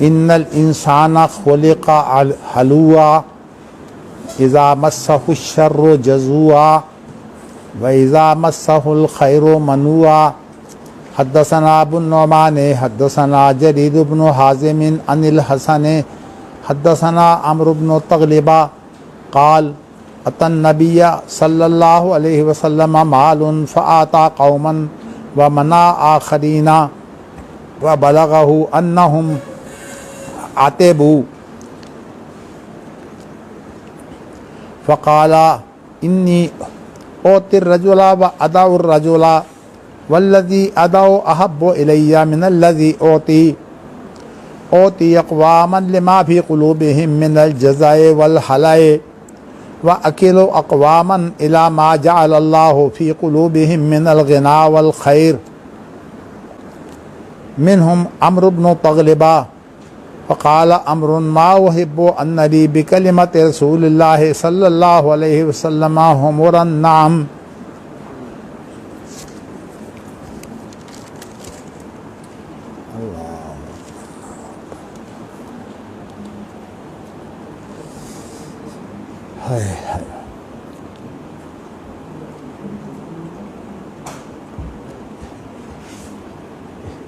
ان الانسان خلق حلوا اذا مسه الشر جزوعا واذا مسه الخير منوعا. حدثنا ابو النعمان حدثنا جرير بن حازم عن الحسن حدثنا عمرو بن تغلبہ قال اتى النبي صلی اللہ علیہ وسلم مال فآتى قوما ومنع آخرین وبلغه انهم عتبوا فقال انی اوتی الرجل وادعو الرجل والذی ادعو احب الی من الذی اوتی اقواما لما فی قلوبهم من الجزاء والحلاء واکل اقواما الى ما جعل اللہ فی قلوبهم من الغنا والخیر منهم عمرو بن تغلبہ فقال عمرو ما احب ان لی بکلمۃ رسول اللہ صلی اللہ علیہ وسلم حمر النعم.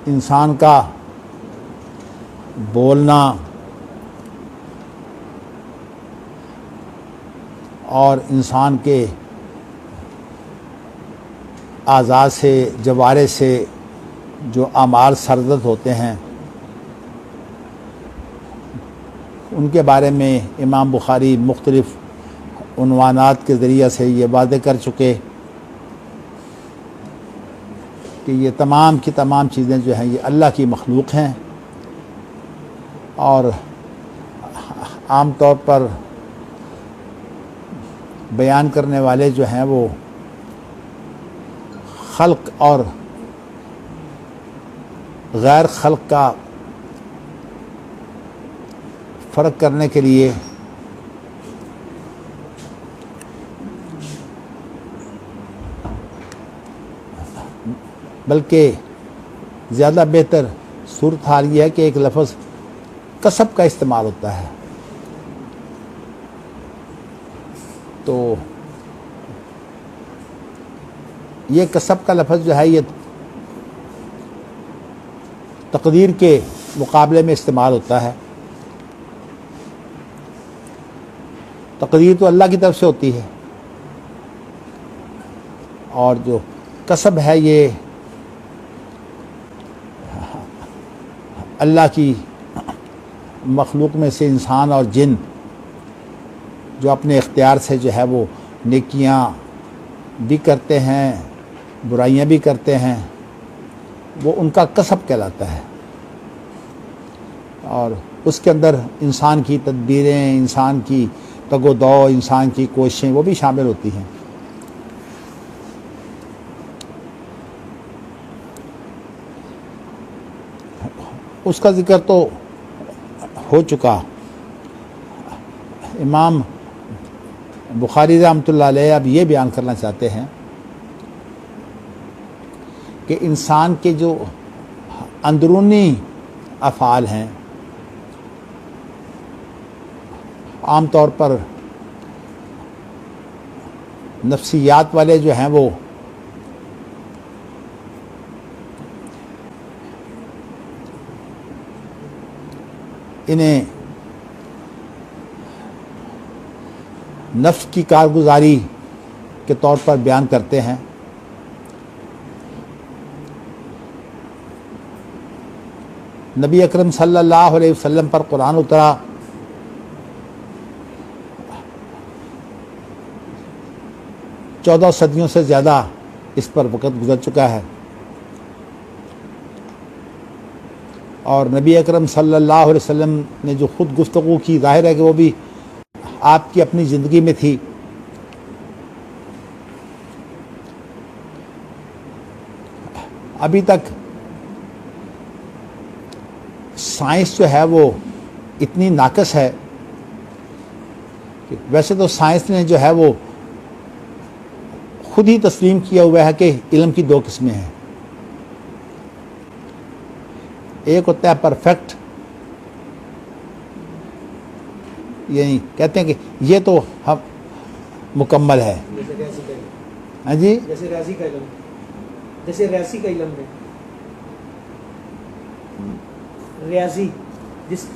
انسان کا بولنا اور انسان کے اعضاء سے جوارح سے جو اعمال سرزد ہوتے ہیں ان کے بارے میں امام بخاری مختلف عنوانات کے ذریعے سے یہ واضح کر چکے کہ یہ تمام کی تمام چیزیں جو ہیں یہ اللہ کی مخلوق ہیں، اور عام طور پر بیان کرنے والے جو ہیں وہ خلق اور غیر خلق کا فرق کرنے کے لیے بلکہ زیادہ بہتر صورتحال یہ ہے کہ ایک لفظ کسب کا استعمال ہوتا ہے. تو یہ کسب کا لفظ جو ہے یہ تقدیر کے مقابلے میں استعمال ہوتا ہے. تقدیر تو اللہ کی طرف سے ہوتی ہے، اور جو کسب ہے یہ اللہ کی مخلوق میں سے انسان اور جن جو اپنے اختیار سے جو ہے وہ نیکیاں بھی کرتے ہیں برائیاں بھی کرتے ہیں، وہ ان کا کسب کہلاتا ہے. اور اس کے اندر انسان کی تدبیریں، انسان کی تگ و دو، انسان کی کوششیں وہ بھی شامل ہوتی ہیں. اس کا ذکر تو ہو چکا. امام بخاری رحمۃ اللہ علیہ اب یہ بیان کرنا چاہتے ہیں کہ انسان کے جو اندرونی افعال ہیں عام طور پر نفسیات والے جو ہیں وہ انہیں نفس کی کارگزاری کے طور پر بیان کرتے ہیں. نبی اکرم صلی اللہ علیہ وسلم پر قرآن اترا، چودہ صدیوں سے زیادہ اس پر وقت گزر چکا ہے، اور نبی اکرم صلی اللہ علیہ وسلم نے جو خود گفتگو کی ظاہر ہے کہ وہ بھی آپ کی اپنی زندگی میں تھی. ابھی تک سائنس جو ہے وہ اتنی ناقص ہے کہ ویسے تو سائنس نے جو ہے وہ خود ہی تسلیم کیا ہوا ہے کہ علم کی دو قسمیں ہیں. ایک ہوتا ہے پرفیکٹ یعنی کہتے ہیں کہ یہ تو ہم مکمل ہے. ہاں جی جیسے ریاضی کا علم، جیسے ریاضی کا علم ہے، ریاضی جس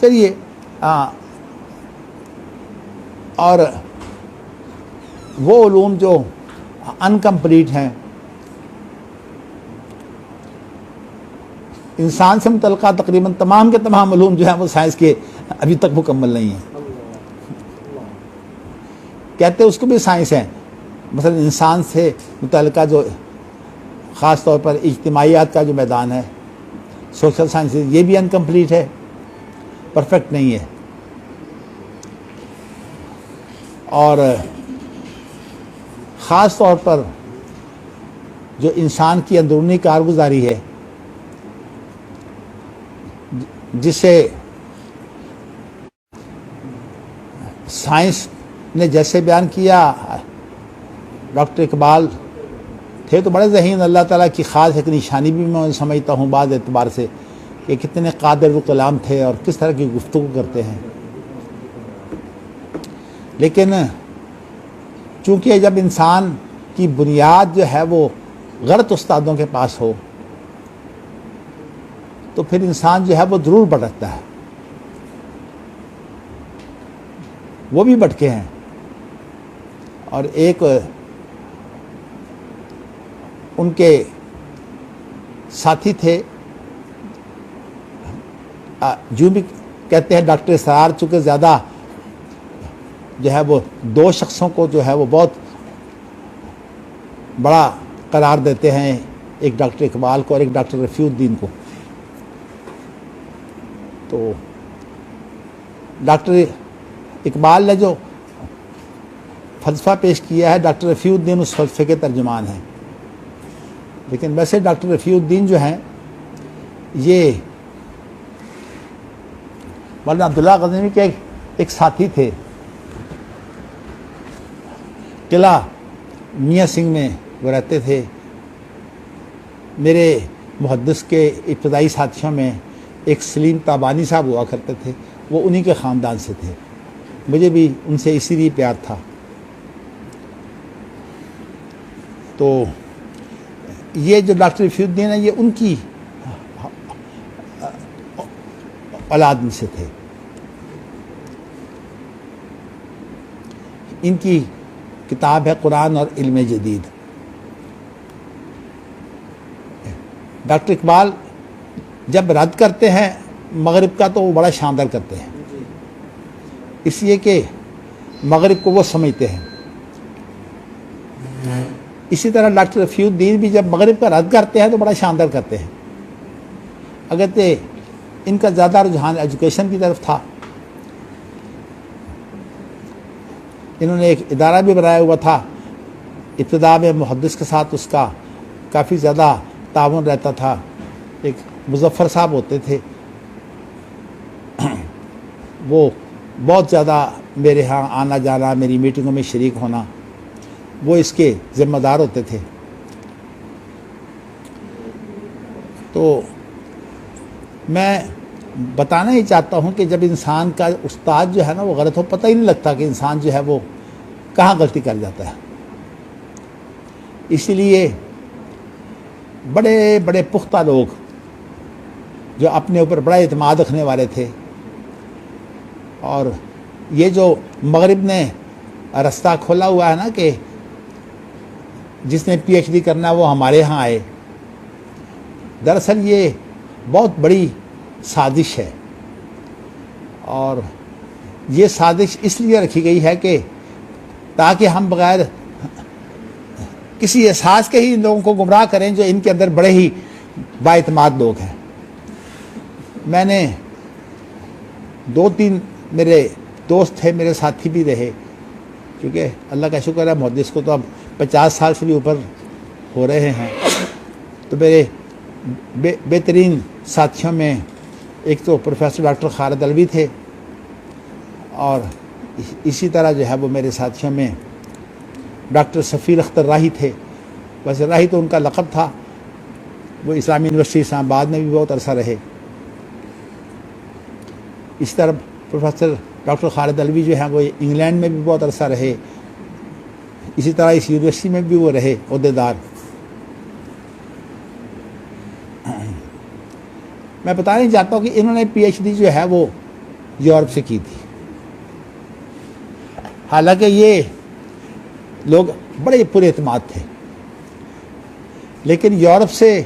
چلیے ہاں. اور وہ علوم جو انکمپلیٹ ہیں، انسان سے متعلقہ تقریباً تمام کے تمام علوم جو ہیں وہ سائنس کے ابھی تک مکمل نہیں ہیں. کہتے اس کو بھی سائنس ہیں. مثلا انسان سے متعلقہ جو خاص طور پر اجتماعیات کا جو میدان ہے، سوشل سائنسز، یہ بھی انکمپلیٹ ہے، پرفیکٹ نہیں ہے. اور خاص طور پر جو انسان کی اندرونی کارگزاری ہے، جسے سائنس نے جیسے بیان کیا، ڈاکٹر اقبال تھے تو بڑے ذہین، اللہ تعالیٰ کی خاص ایک نشانی بھی میں سمجھتا ہوں بعض اعتبار سے کہ کتنے قادر و کلام تھے اور کس طرح کی گفتگو کرتے ہیں. لیکن چونکہ جب انسان کی بنیاد جو ہے وہ غلط استادوں کے پاس ہو تو پھر انسان جو ہے وہ ضرور بھٹکتا ہے. وہ بھی بھٹکے ہیں. اور ایک ان کے ساتھی تھے، جو بھی کہتے ہیں ڈاکٹر اسرار، چونکہ زیادہ جو ہے وہ دو شخصوں کو جو ہے وہ بہت بڑا قرار دیتے ہیں، ایک ڈاکٹر اقبال کو اور ایک ڈاکٹر رفیع الدین کو. تو ڈاکٹر اقبال نے جو فلسفہ پیش کیا ہے، ڈاکٹر رفیع الدین اس فلسفے کے ترجمان ہیں. لیکن ویسے ڈاکٹر رفیع الدین جو ہیں یہ مولانا عبداللہ غزنوی کے ایک ساتھی تھے. قلعہ میاں سنگھ میں وہ رہتے تھے. میرے محدث کے ابتدائی ساتھیوں میں ایک سلیم تابانی صاحب ہوا کرتے تھے، وہ انہی کے خاندان سے تھے. مجھے بھی ان سے اسی لیے پیار تھا. تو یہ جو ڈاکٹر رفیع الدین ہے، یہ ان کی اولاد میں سے تھے. ان کی کتاب ہے قرآن اور علم جدید. ڈاکٹر اقبال جب رد کرتے ہیں مغرب کا تو وہ بڑا شاندار کرتے ہیں، اس لیے کہ مغرب کو وہ سمجھتے ہیں. اسی طرح ڈاکٹر رفیع الدین بھی جب مغرب کا رد کرتے ہیں تو بڑا شاندار کرتے ہیں. اگرچہ ان کا زیادہ رجحان ایجوکیشن کی طرف تھا. انہوں نے ایک ادارہ بھی بنایا ہوا تھا. ابتدا میں محدث کے ساتھ اس کا کافی زیادہ تعاون رہتا تھا. ایک مظفر صاحب ہوتے تھے، وہ بہت زیادہ میرے ہاں آنا جانا، میری میٹنگوں میں شریک ہونا، وہ اس کے ذمہ دار ہوتے تھے. تو میں بتانا ہی چاہتا ہوں کہ جب انسان کا استاد جو ہے نا وہ غلط ہو، پتہ ہی نہیں لگتا کہ انسان جو ہے وہ کہاں غلطی کر جاتا ہے. اسی لیے بڑے بڑے پختہ لوگ جو اپنے اوپر بڑا اعتماد رکھنے والے تھے، اور یہ جو مغرب نے رستہ کھولا ہوا ہے نا کہ جس نے پی ایچ ڈی کرنا وہ ہمارے ہاں آئے، دراصل یہ بہت بڑی سازش ہے. اور یہ سازش اس لیے رکھی گئی ہے کہ تاکہ ہم بغیر کسی احساس کے ہی ان لوگوں کو گمراہ کریں جو ان کے اندر بڑے ہی بااعتماد لوگ ہیں. میں نے 2-3 میرے دوست تھے، میرے ساتھی بھی رہے، کیونکہ اللہ کا شکر ہے محدث کو تو اب 50 سال سے بھی اوپر ہو رہے ہیں. تو میرے بہترین ساتھیوں میں ایک تو پروفیسر ڈاکٹر خالد علوی تھے، اور اسی طرح جو ہے وہ میرے ساتھیوں میں ڈاکٹر سفیر اختر راہی تھے. ویسے راہی تو ان کا لقب تھا، وہ اسلامی یونیورسٹی اسلام آباد میں بھی بہت عرصہ رہے. اس طرح پروفیسر ڈاکٹر خالد علوی جو ہیں وہ انگلینڈ میں بھی بہت عرصہ رہے، اسی طرح اس یونیورسٹی میں بھی وہ رہے عہدیدار۔ میں بتانا نہیں چاہتا ہوں کہ انہوں نے پی ایچ ڈی جو ہے وہ یورپ سے کی تھی، حالانکہ یہ لوگ بڑے پر اعتماد تھے، لیکن یورپ سے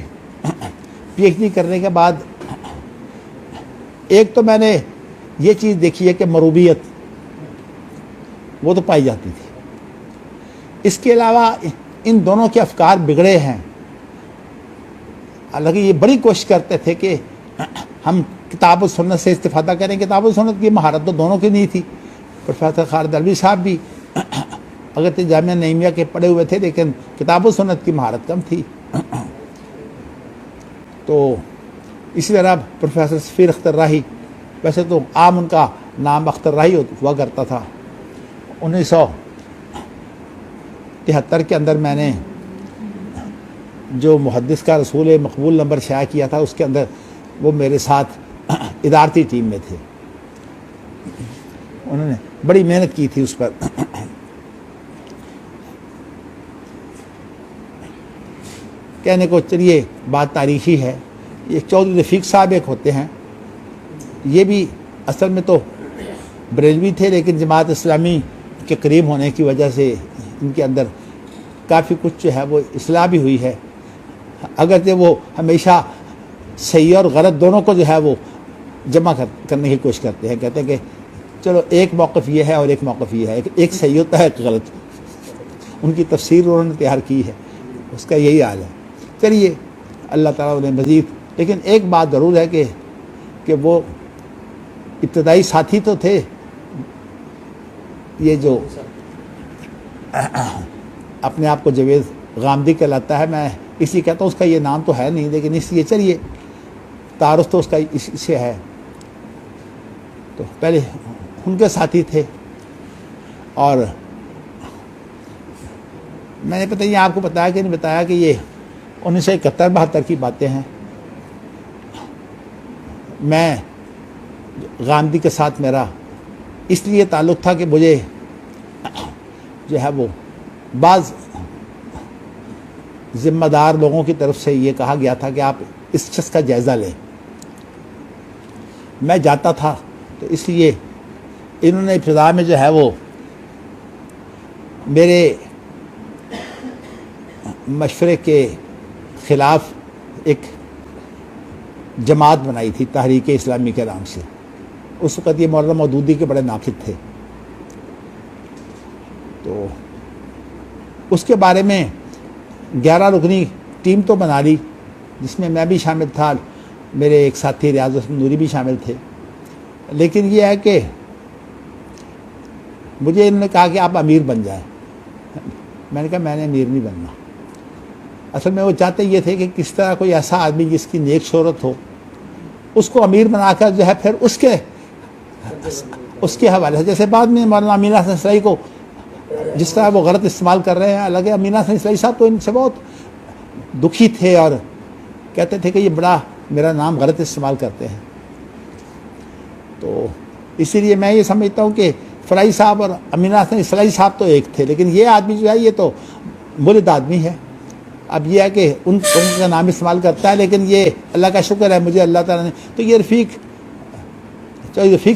پی ایچ ڈی کرنے کے بعد ایک تو میں نے یہ چیز دیکھی ہے کہ مروبیت وہ تو پائی جاتی تھی، اس کے علاوہ ان دونوں کے افکار بگڑے ہیں۔ حالانکہ یہ بڑی کوشش کرتے تھے کہ ہم کتاب و سنت سے استفادہ کریں، کتاب و سنت کی مہارت تو دونوں کی نہیں تھی۔ پروفیسر خالد علوی صاحب بھی اگرچہ جامعہ نعیمیہ کے پڑھے ہوئے تھے لیکن کتاب و سنت کی مہارت کم تھی۔ تو اسی طرح پروفیسر سفیر اختر راہی، ویسے تو عام ان کا نام اختر راہی ہوا کرتا تھا۔ 1973 کے اندر میں نے جو محدث کا رسول مقبول نمبر شائع کیا تھا، اس کے اندر وہ میرے ساتھ ادارتی ٹیم میں تھے، انہوں نے بڑی محنت کی تھی اس پر۔ کہنے کو چلیے بات تاریخی ہے، یہ چودھری رفیق صاحب ایک ہوتے ہیں، یہ بھی اصل میں تو بریلوی تھے لیکن جماعت اسلامی کے قریب ہونے کی وجہ سے ان کے اندر کافی کچھ جو ہے وہ اصلاح بھی ہوئی ہے، اگرچہ وہ ہمیشہ صحیح اور غلط دونوں کو جو ہے وہ جمع کرنے کی کوشش کرتے ہیں، کہتے ہیں کہ چلو ایک موقف یہ ہے اور ایک موقف یہ ہے، ایک صحیح ہوتا ہے ایک غلط، ان کی تفسیر انہوں نے تیار کی ہے، اس کا یہی حال ہے۔ چلیے اللہ تعالیٰ نے مزید، لیکن ایک بات ضرور ہے کہ وہ ابتدائی ساتھی تو تھے، یہ جو اپنے آپ کو جاوید غامدی کہلاتا ہے، میں اس لیے کہتا ہوں، اس کا یہ نام تو ہے نہیں لیکن اس لیے چلیے تعارف تو اس کا اس سے ہے، تو پہلے ان کے ساتھی تھے۔ اور میں نے پتہ نہیں آپ کو بتایا کہ نہیں بتایا کہ یہ 1971-72 کی باتیں ہیں، میں غامدی کے ساتھ میرا اس لیے تعلق تھا کہ مجھے جو ہے وہ بعض ذمہ دار لوگوں کی طرف سے یہ کہا گیا تھا کہ آپ اس شخص کا جائزہ لیں، میں جاتا تھا، تو اس لیے انہوں نے ابتدا میں جو ہے وہ میرے مشورے کے خلاف ایک جماعت بنائی تھی تحریک اسلامی کے نام سے، اس وقت یہ مولانا مودودی کے بڑے ناقد تھے، تو اس کے بارے میں 11 رکنی ٹیم تو بنا لی، جس میں میں بھی شامل تھا، میرے ایک ساتھی ریاض حسن نوری بھی شامل تھے، لیکن یہ ہے کہ مجھے انہوں نے کہا کہ آپ امیر بن جائیں، میں نے کہا میں نے امیر نہیں بننا، اصل میں وہ چاہتے یہ تھے کہ کس طرح کوئی ایسا آدمی جس کی نیک شہرت ہو اس کو امیر بنا کر جو ہے پھر اس کے حوالے سے، جیسے بعد میں مولانا امین حسن اصلاحی کو جس طرح وہ غلط استعمال کر رہے ہیں، حالانکہ امین حسن اصلاحی صاحب تو ان سے بہت دکھی تھے اور کہتے تھے کہ یہ بڑا میرا نام غلط استعمال کرتے ہیں، تو اسی لیے میں یہ سمجھتا ہوں کہ فلاحی صاحب اور امین حسن اصلاحی صاحب تو ایک تھے، لیکن یہ آدمی جو ہے یہ تو ملد آدمی ہے۔ اب یہ ہے کہ ان کا نام استعمال کرتا ہے، لیکن یہ اللہ کا شکر ہے مجھے اللہ تعالیٰ نے، تو یہ رفیق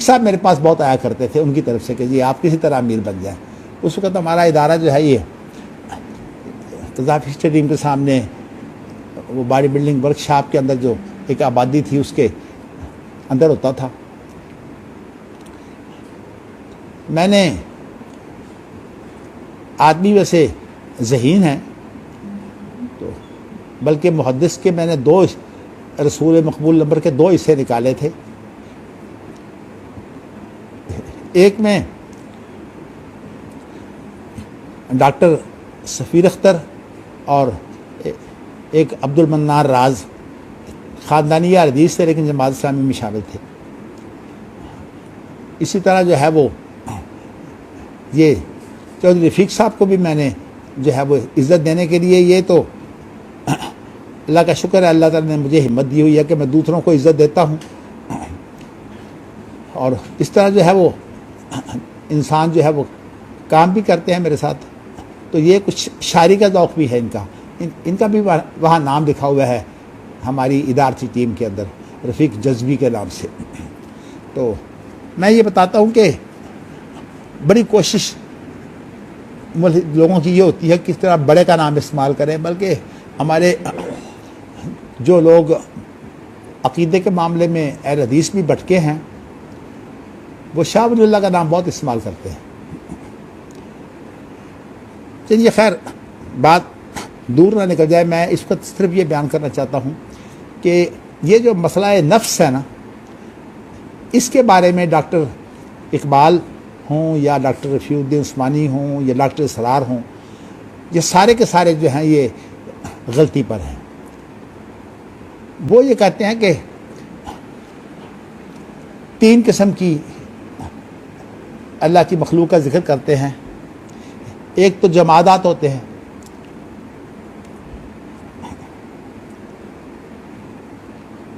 صاحب میرے پاس بہت آیا کرتے تھے ان کی طرف سے کہ جی آپ کسی طرح امیر بن جائیں۔ اس وقت ہمارا ادارہ جو ہے یہ قذافی اسٹیڈیم کے سامنے وہ باڈی بلڈنگ ورک شاپ کے اندر جو ایک آبادی تھی اس کے اندر ہوتا تھا۔ میں نے آدمی ویسے ذہین ہیں، تو بلکہ محدث کے میں نے 2 رسول مقبول نمبر کے 2 حصے نکالے تھے، ایک میں ڈاکٹر سفیر اختر اور ایک عبد المنان راز، خاندانی حدیث تھے لیکن جماعت اسلامی میں شامل تھے۔ اسی طرح جو ہے وہ یہ چودھری رفیق صاحب کو بھی میں نے جو ہے وہ عزت دینے کے لیے، یہ تو اللہ کا شکر ہے اللہ تعالیٰ نے مجھے ہمت دی ہوئی ہے کہ میں دوسروں کو عزت دیتا ہوں، اور اس طرح جو ہے وہ انسان جو ہے وہ کام بھی کرتے ہیں میرے ساتھ، تو یہ کچھ شاعری کا ذوق بھی ہے ان کا، ان کا بھی وہاں نام لکھا ہوا ہے ہماری ادارتی ٹیم کے اندر، رفیق جذبی کے نام سے۔ تو میں یہ بتاتا ہوں کہ بڑی کوشش لوگوں کی یہ ہوتی ہے کہ کس طرح بڑے کا نام استعمال کریں، بلکہ ہمارے جو لوگ عقیدے کے معاملے میں اہل حدیث بھی بٹکے ہیں وہ شاہ ولی اللہ کا نام بہت استعمال کرتے ہیں۔ چلیے خیر، بات دور نہ نکل جائے، میں اس وقت صرف یہ بیان کرنا چاہتا ہوں کہ یہ جو مسئلہ نفس ہے نا، اس کے بارے میں ڈاکٹر اقبال ہوں یا ڈاکٹر رفیع الدین عثمانی ہوں یا ڈاکٹر اسرار ہوں، یہ سارے کے سارے جو ہیں یہ غلطی پر ہیں۔ وہ یہ کہتے ہیں کہ 3 قسم کی اللہ کی مخلوق کا ذکر کرتے ہیں۔ ایک تو جمادات ہوتے ہیں،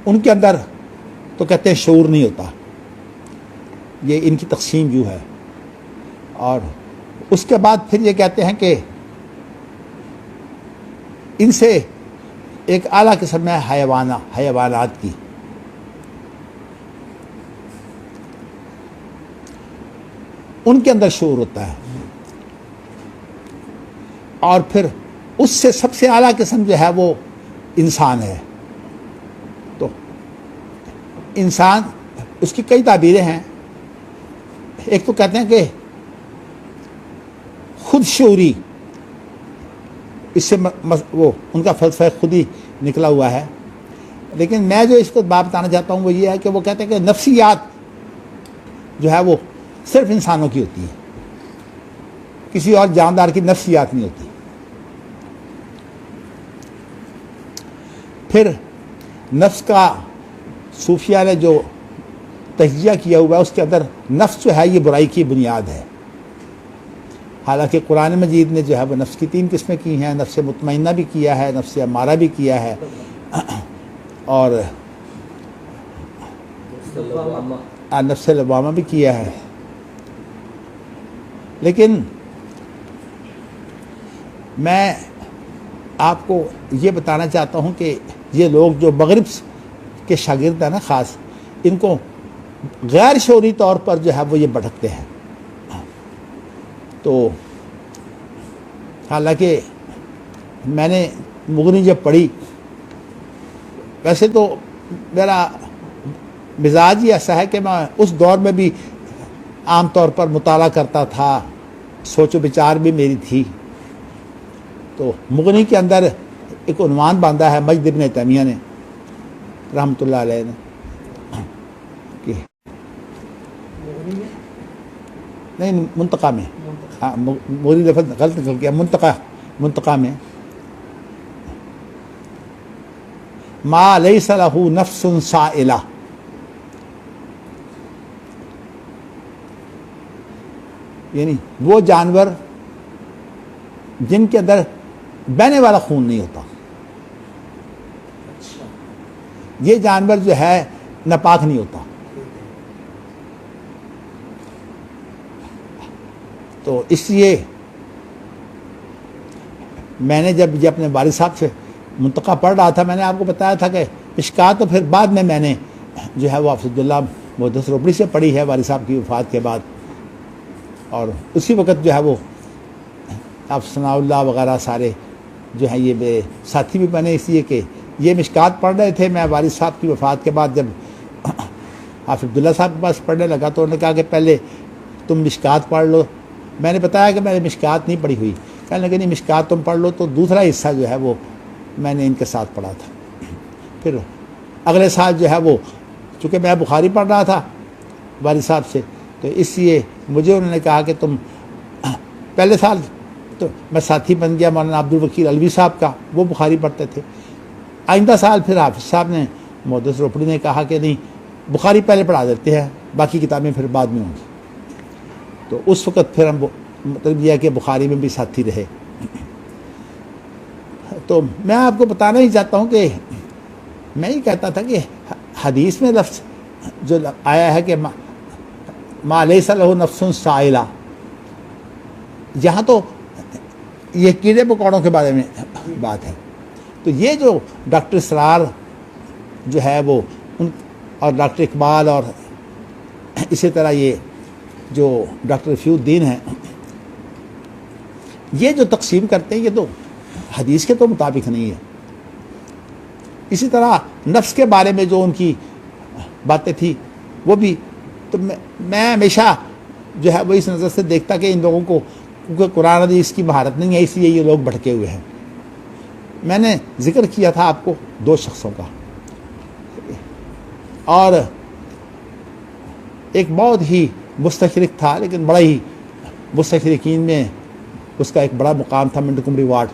ان کے اندر تو کہتے ہیں شعور نہیں ہوتا، یہ ان کی تقسیم یوں ہے۔ اور اس کے بعد پھر یہ کہتے ہیں کہ ان سے ایک اعلیٰ قسم ہے حیوانات کی، ان کے اندر شعور ہوتا ہے۔ اور پھر اس سے سب سے اعلیٰ قسم جو ہے وہ انسان ہے۔ تو انسان، اس کی کئی تعبیریں ہیں۔ ایک تو کہتے ہیں کہ خود شعوری، اس سے وہ ان کا فلسفہ خود ہی نکلا ہوا ہے، لیکن میں جو اس کو بات بتانا چاہتا ہوں وہ یہ ہے کہ وہ کہتے ہیں کہ نفسیات جو ہے وہ صرف انسانوں کی ہوتی ہے، کسی اور جاندار کی نفسیات نہیں ہوتی۔ پھر نفس کا صوفیہ نے جو تجزیہ کیا ہوا ہے، اس کے اندر نفس جو ہے یہ برائی کی بنیاد ہے۔ حالانکہ قرآن مجید نے جو ہے وہ نفس کی 3 قسمیں کی ہیں، نفس مطمئنہ بھی کیا ہے، نفس امارہ بھی کیا ہے، اور نفس لوامہ بھی کیا ہے۔ لیکن میں آپ کو یہ بتانا چاہتا ہوں کہ یہ لوگ جو مغرب کے شاگرد ہیں نا، خاص ان کو غیر شعوری طور پر جو ہے وہ یہ بھٹکتے ہیں۔ تو حالانکہ میں نے مغنی جب پڑھی، ویسے تو میرا مزاج ہی ایسا ہے کہ میں اس دور میں بھی عام طور پر مطالعہ کرتا تھا، سوچ و بچار بھی میری تھی۔ تو مغنی کے اندر ایک عنوان باندھا ہے مجد ابن تیمیہ نے رحمۃ اللہ علیہ نے، کہ نہیں منتقی میں، ہاں موری لفظ غلط نکل گیا، منتقی میں ما لیس لہ نفس سائلہ، یعنی وہ جانور جن کے اندر بہنے والا خون نہیں ہوتا، یہ جانور جو ہے ناپاک نہیں ہوتا۔ تو اس لیے میں نے جب یہ اپنے والد صاحب سے منتقی پڑھ رہا تھا، میں نے آپ کو بتایا تھا کہ مشکات تو پھر بعد میں نے جو ہے وہ حافظ عبداللہ محدث روپڑی سے پڑھی ہے والد صاحب کی وفات کے بعد، اور اسی وقت جو ہے وہ آپ ثناء اللہ وغیرہ سارے جو ہیں یہ ساتھی بھی بنے، اس لیے کہ یہ مشکات پڑھ رہے تھے۔ میں والد صاحب کی وفات کے بعد جب حافظ عبداللہ صاحب کے پاس پڑھنے لگا تو انہوں نے کہا کہ پہلے تم مشکات پڑھ لو۔ میں نے بتایا کہ میں نے مشکات نہیں پڑھی ہوئی، کہنے لگے نہیں مشکات تم پڑھ لو، تو دوسرا حصہ جو ہے وہ میں نے ان کے ساتھ پڑھا تھا۔ پھر اگلے سال جو ہے وہ چونکہ میں بخاری پڑھ رہا تھا والد صاحب سے، تو اس لیے مجھے انہوں نے کہا کہ تم پہلے سال تو میں ساتھی بن گیا مولانا عبد الوکیل علوی صاحب کا، وہ بخاری پڑھتے تھے۔ آئندہ سال پھر حافظ صاحب نے محدث روپڑی نے کہا کہ نہیں بخاری پہلے پڑھا دیتے ہیں، باقی کتابیں پھر بعد میں ہوں گی۔ تو اس وقت پھر ہم مطلب یہ ہے کہ بخاری میں بھی ساتھی رہے۔ تو میں آپ کو بتانا ہی چاہتا ہوں کہ میں یہ کہتا تھا کہ حدیث میں لفظ جو آیا ہے کہ ما لیس لہ نفس سائلہ، یہاں تو یہ کیڑے مکوڑوں کے بارے میں بات ہے. تو یہ جو ڈاکٹر اسرار جو ہے وہ اور ڈاکٹر اقبال اور اسی طرح یہ جو ڈاکٹر رفیع الدین ہیں، یہ جو تقسیم کرتے ہیں یہ تو حدیث کے تو مطابق نہیں ہے. اسی طرح نفس کے بارے میں جو ان کی باتیں تھی وہ بھی، تو میں ہمیشہ جو ہے وہ اس نظر سے دیکھتا کہ ان لوگوں کو کیونکہ قرآن حدیث کی مہارت نہیں ہے، اس لیے یہ لوگ بھٹکے ہوئے ہیں. میں نے ذکر کیا تھا آپ کو 2 شخصوں کا، اور ایک بہت ہی مستشرق تھا لیکن بڑا ہی مستشرقین میں اس کا ایک بڑا مقام تھا، منٹو کمری واٹ.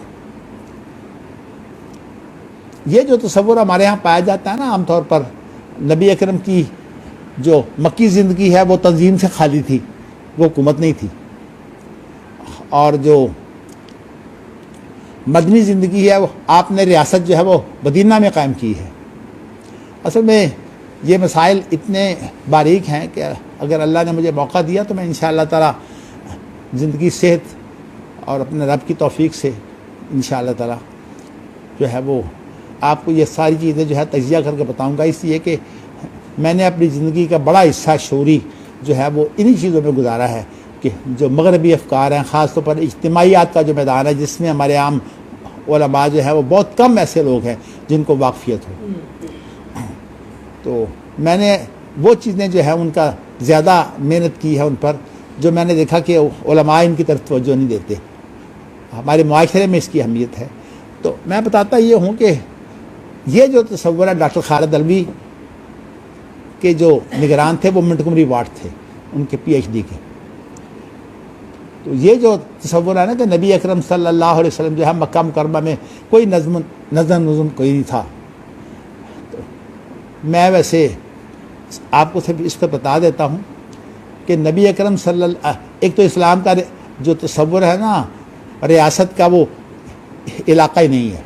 یہ جو تصور ہمارے ہاں پایا جاتا ہے نا عام طور پر، نبی اکرم کی جو مکی زندگی ہے وہ تنظیم سے خالی تھی، وہ حکومت نہیں تھی، اور جو مدنی زندگی ہے وہ آپ نے ریاست جو ہے وہ مدینہ میں قائم کی ہے. اصل میں یہ مسائل اتنے باریک ہیں کہ اگر اللہ نے مجھے موقع دیا تو میں انشاءاللہ تعالی زندگی صحت اور اپنے رب کی توفیق سے انشاءاللہ تعالی جو ہے وہ آپ کو یہ ساری چیزیں جو ہے تجزیہ کر کے بتاؤں گا، اس لیے کہ میں نے اپنی زندگی کا بڑا حصہ شعوری جو ہے وہ انہی چیزوں میں گزارا ہے کہ جو مغربی افکار ہیں، خاص طور پر اجتماعیات کا جو میدان ہے جس میں ہمارے عام علماء جو ہے وہ بہت کم ایسے لوگ ہیں جن کو واقفیت ہو. تو میں نے وہ چیزیں جو ہے ان کا زیادہ محنت کی ہے ان پر، جو میں نے دیکھا کہ علماء ان کی طرف توجہ نہیں دیتے، ہمارے معاشرے میں اس کی اہمیت ہے. تو میں بتاتا یہ ہوں کہ یہ جو تصور ہے ڈاکٹر خالد علوی کے جو نگران تھے وہ منٹو کمری واٹ تھے، ان کے پی ایچ ڈی کے. تو یہ جو تصور ہے نا کہ نبی اکرم صلی اللہ علیہ وسلم جو ہے مکہ مکرمہ میں کوئی نظم کوئی نہیں تھا. تو میں ویسے آپ کو صرف اس پر بتا دیتا ہوں کہ نبی اکرم صلی اللہ، ایک تو اسلام کا جو تصور ہے نا ریاست کا وہ علاقہ ہی نہیں ہے.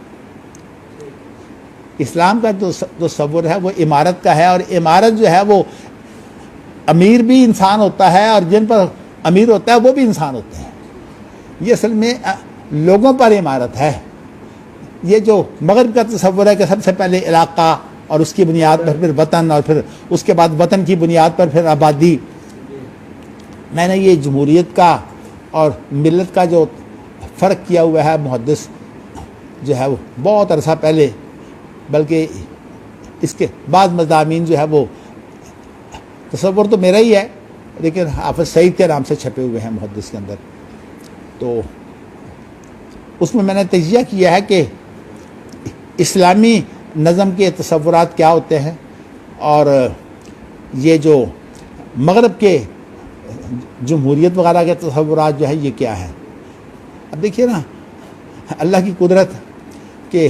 اسلام کا جو تصور ہے وہ عمارت کا ہے، اور عمارت جو ہے وہ امیر بھی انسان ہوتا ہے اور جن پر امیر ہوتا ہے وہ بھی انسان ہوتے ہیں. یہ اصل میں لوگوں پر عمارت ہے. یہ جو مغرب کا تصور ہے کہ سب سے پہلے علاقہ اور اس کی بنیاد پر پھر وطن اور پھر اس کے بعد وطن کی بنیاد پر پھر آبادی. میں نے یہ جمہوریت کا اور ملت کا جو فرق کیا ہوا ہے محدث جو ہے وہ بہت عرصہ پہلے، بلکہ اس کے بعد مضامین جو ہے وہ تصور تو میرا ہی ہے لیکن حافظ سعید کے نام سے چھپے ہوئے ہیں محدث کے اندر. تو اس میں نے تجزیہ کیا ہے کہ اسلامی نظم کے تصورات کیا ہوتے ہیں اور یہ جو مغرب کے جمہوریت وغیرہ کے تصورات جو ہے یہ کیا ہے. اب دیکھیے نا اللہ کی قدرت کہ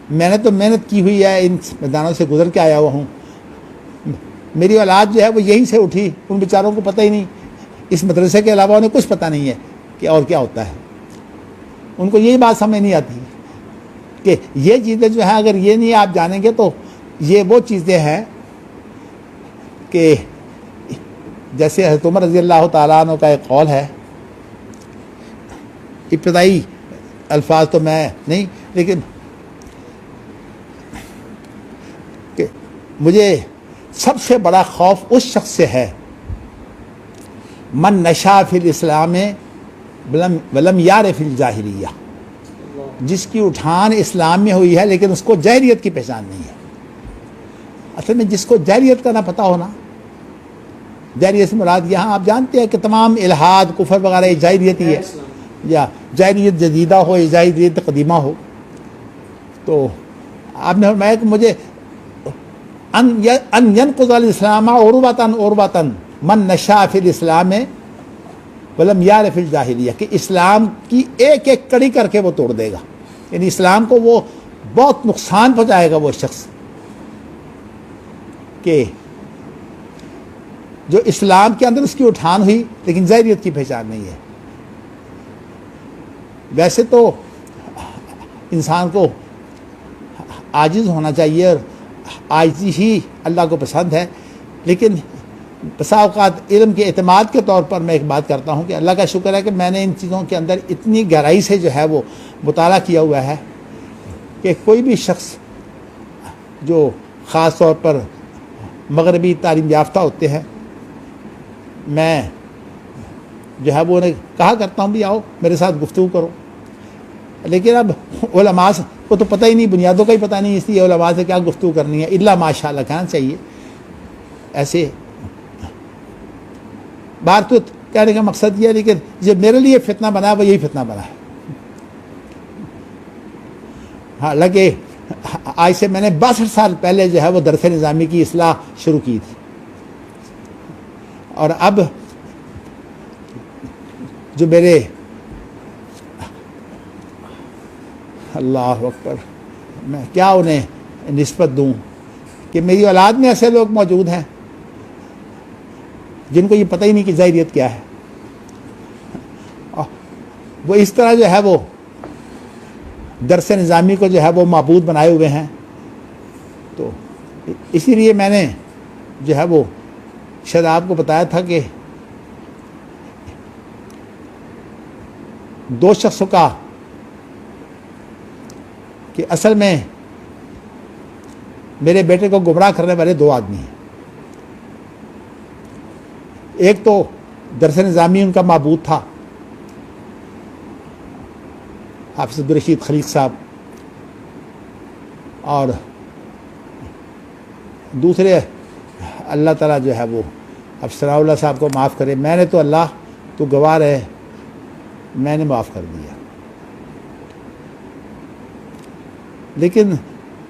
میں نے تو محنت کی ہوئی ہے، ان میدانوں سے گزر کے آیا ہوا ہوں. میری اولاد جو ہے وہ یہیں سے اٹھی، ان بیچاروں کو پتہ ہی نہیں، اس مدرسے کے علاوہ انہیں کچھ پتہ نہیں ہے کہ اور کیا ہوتا ہے. ان کو یہی بات سمجھ نہیں آتی کہ یہ چیزیں جو ہیں اگر یہ نہیں آپ جانیں گے تو یہ وہ چیزیں ہیں کہ جیسے حضرت عمر رضی اللہ تعالیٰ عنہ کا ایک قول ہے، ابتدائی الفاظ تو میں نہیں، لیکن کہ مجھے سب سے بڑا خوف اس شخص سے ہے من نشا فی الاسلام ولم یار فی الجاہلیہ، جس کی اٹھان اسلام میں ہوئی ہے لیکن اس کو جاہلیت کی پہچان نہیں ہے. اصل میں جس کو جاہلیت کا نہ پتہ ہونا، جاہلیت سے مراد یہاں آپ جانتے ہیں کہ تمام الحاد کفر وغیرہ یہ جاہلیت ہی ہے، یا جاہلیت جدیدہ ہو یا جاہلیت قدیمہ ہو. تو آپ نے فرمایا کہ مجھے ان ینقض الاسلام عروۃً من نشا فی الاسلام ولم یار فی الجاہلیہ، کہ اسلام کی ایک ایک کڑی کر کے وہ توڑ دے گا، یعنی اسلام کو وہ بہت نقصان پہنچائے گا وہ شخص کہ جو اسلام کے اندر اس کی اٹھان ہوئی لیکن جاہلیت کی پہچان نہیں ہے. ویسے تو انسان کو عاجز ہونا چاہیے اور عاجزی ہی اللہ کو پسند ہے، لیکن بسا اوقات علم کے اعتماد کے طور پر میں ایک بات کرتا ہوں کہ اللہ کا شکر ہے کہ میں نے ان چیزوں کے اندر اتنی گہرائی سے جو ہے وہ مطالعہ کیا ہوا ہے کہ کوئی بھی شخص جو خاص طور پر مغربی تعلیم یافتہ ہوتے ہیں، میں جو ہے وہ انہیں کہا کرتا ہوں بھی آؤ میرے ساتھ گفتگو کرو، لیکن اب علماء کو تو پتہ ہی نہیں، بنیادوں کا ہی پتہ نہیں، اس لیے علماء سے کیا گفتگو کرنی ہے، الا ماشاء اللہ کہنا چاہیے۔ ایسے بار تو کہنے کا مقصد یہ ہے، لیکن جو میرے لیے فتنہ بنا وہ یہی فتنہ بنا ہے۔ حالانکہ آج سے میں نے 62 سال پہلے جو ہے وہ درس نظامی کی اصلاح شروع کی تھی، اور اب جو میرے اللہ اکبر میں کیا انہیں نسبت دوں کہ میری اولاد میں ایسے لوگ موجود ہیں جن کو یہ پتہ ہی نہیں کہ ظاہریت کیا ہے، وہ اس طرح جو ہے وہ درس نظامی کو جو ہے وہ معبود بنائے ہوئے ہیں۔ تو اسی لیے میں نے جو ہے وہ شاید آپ کو بتایا تھا کہ 2 شخصوں کا کہ اصل میں میرے بیٹے کو گمراہ کرنے والے 2 آدمی ہیں۔ ایک تو درس نظامی ان کا معبود تھا حافظ عبدالرشید خلیق صاحب، اور دوسرے اللہ تعالیٰ جو ہے وہ اب ثناء اللہ صاحب کو معاف کرے، میں نے تو اللہ تو گواہ ہے میں نے معاف کر دیا، لیکن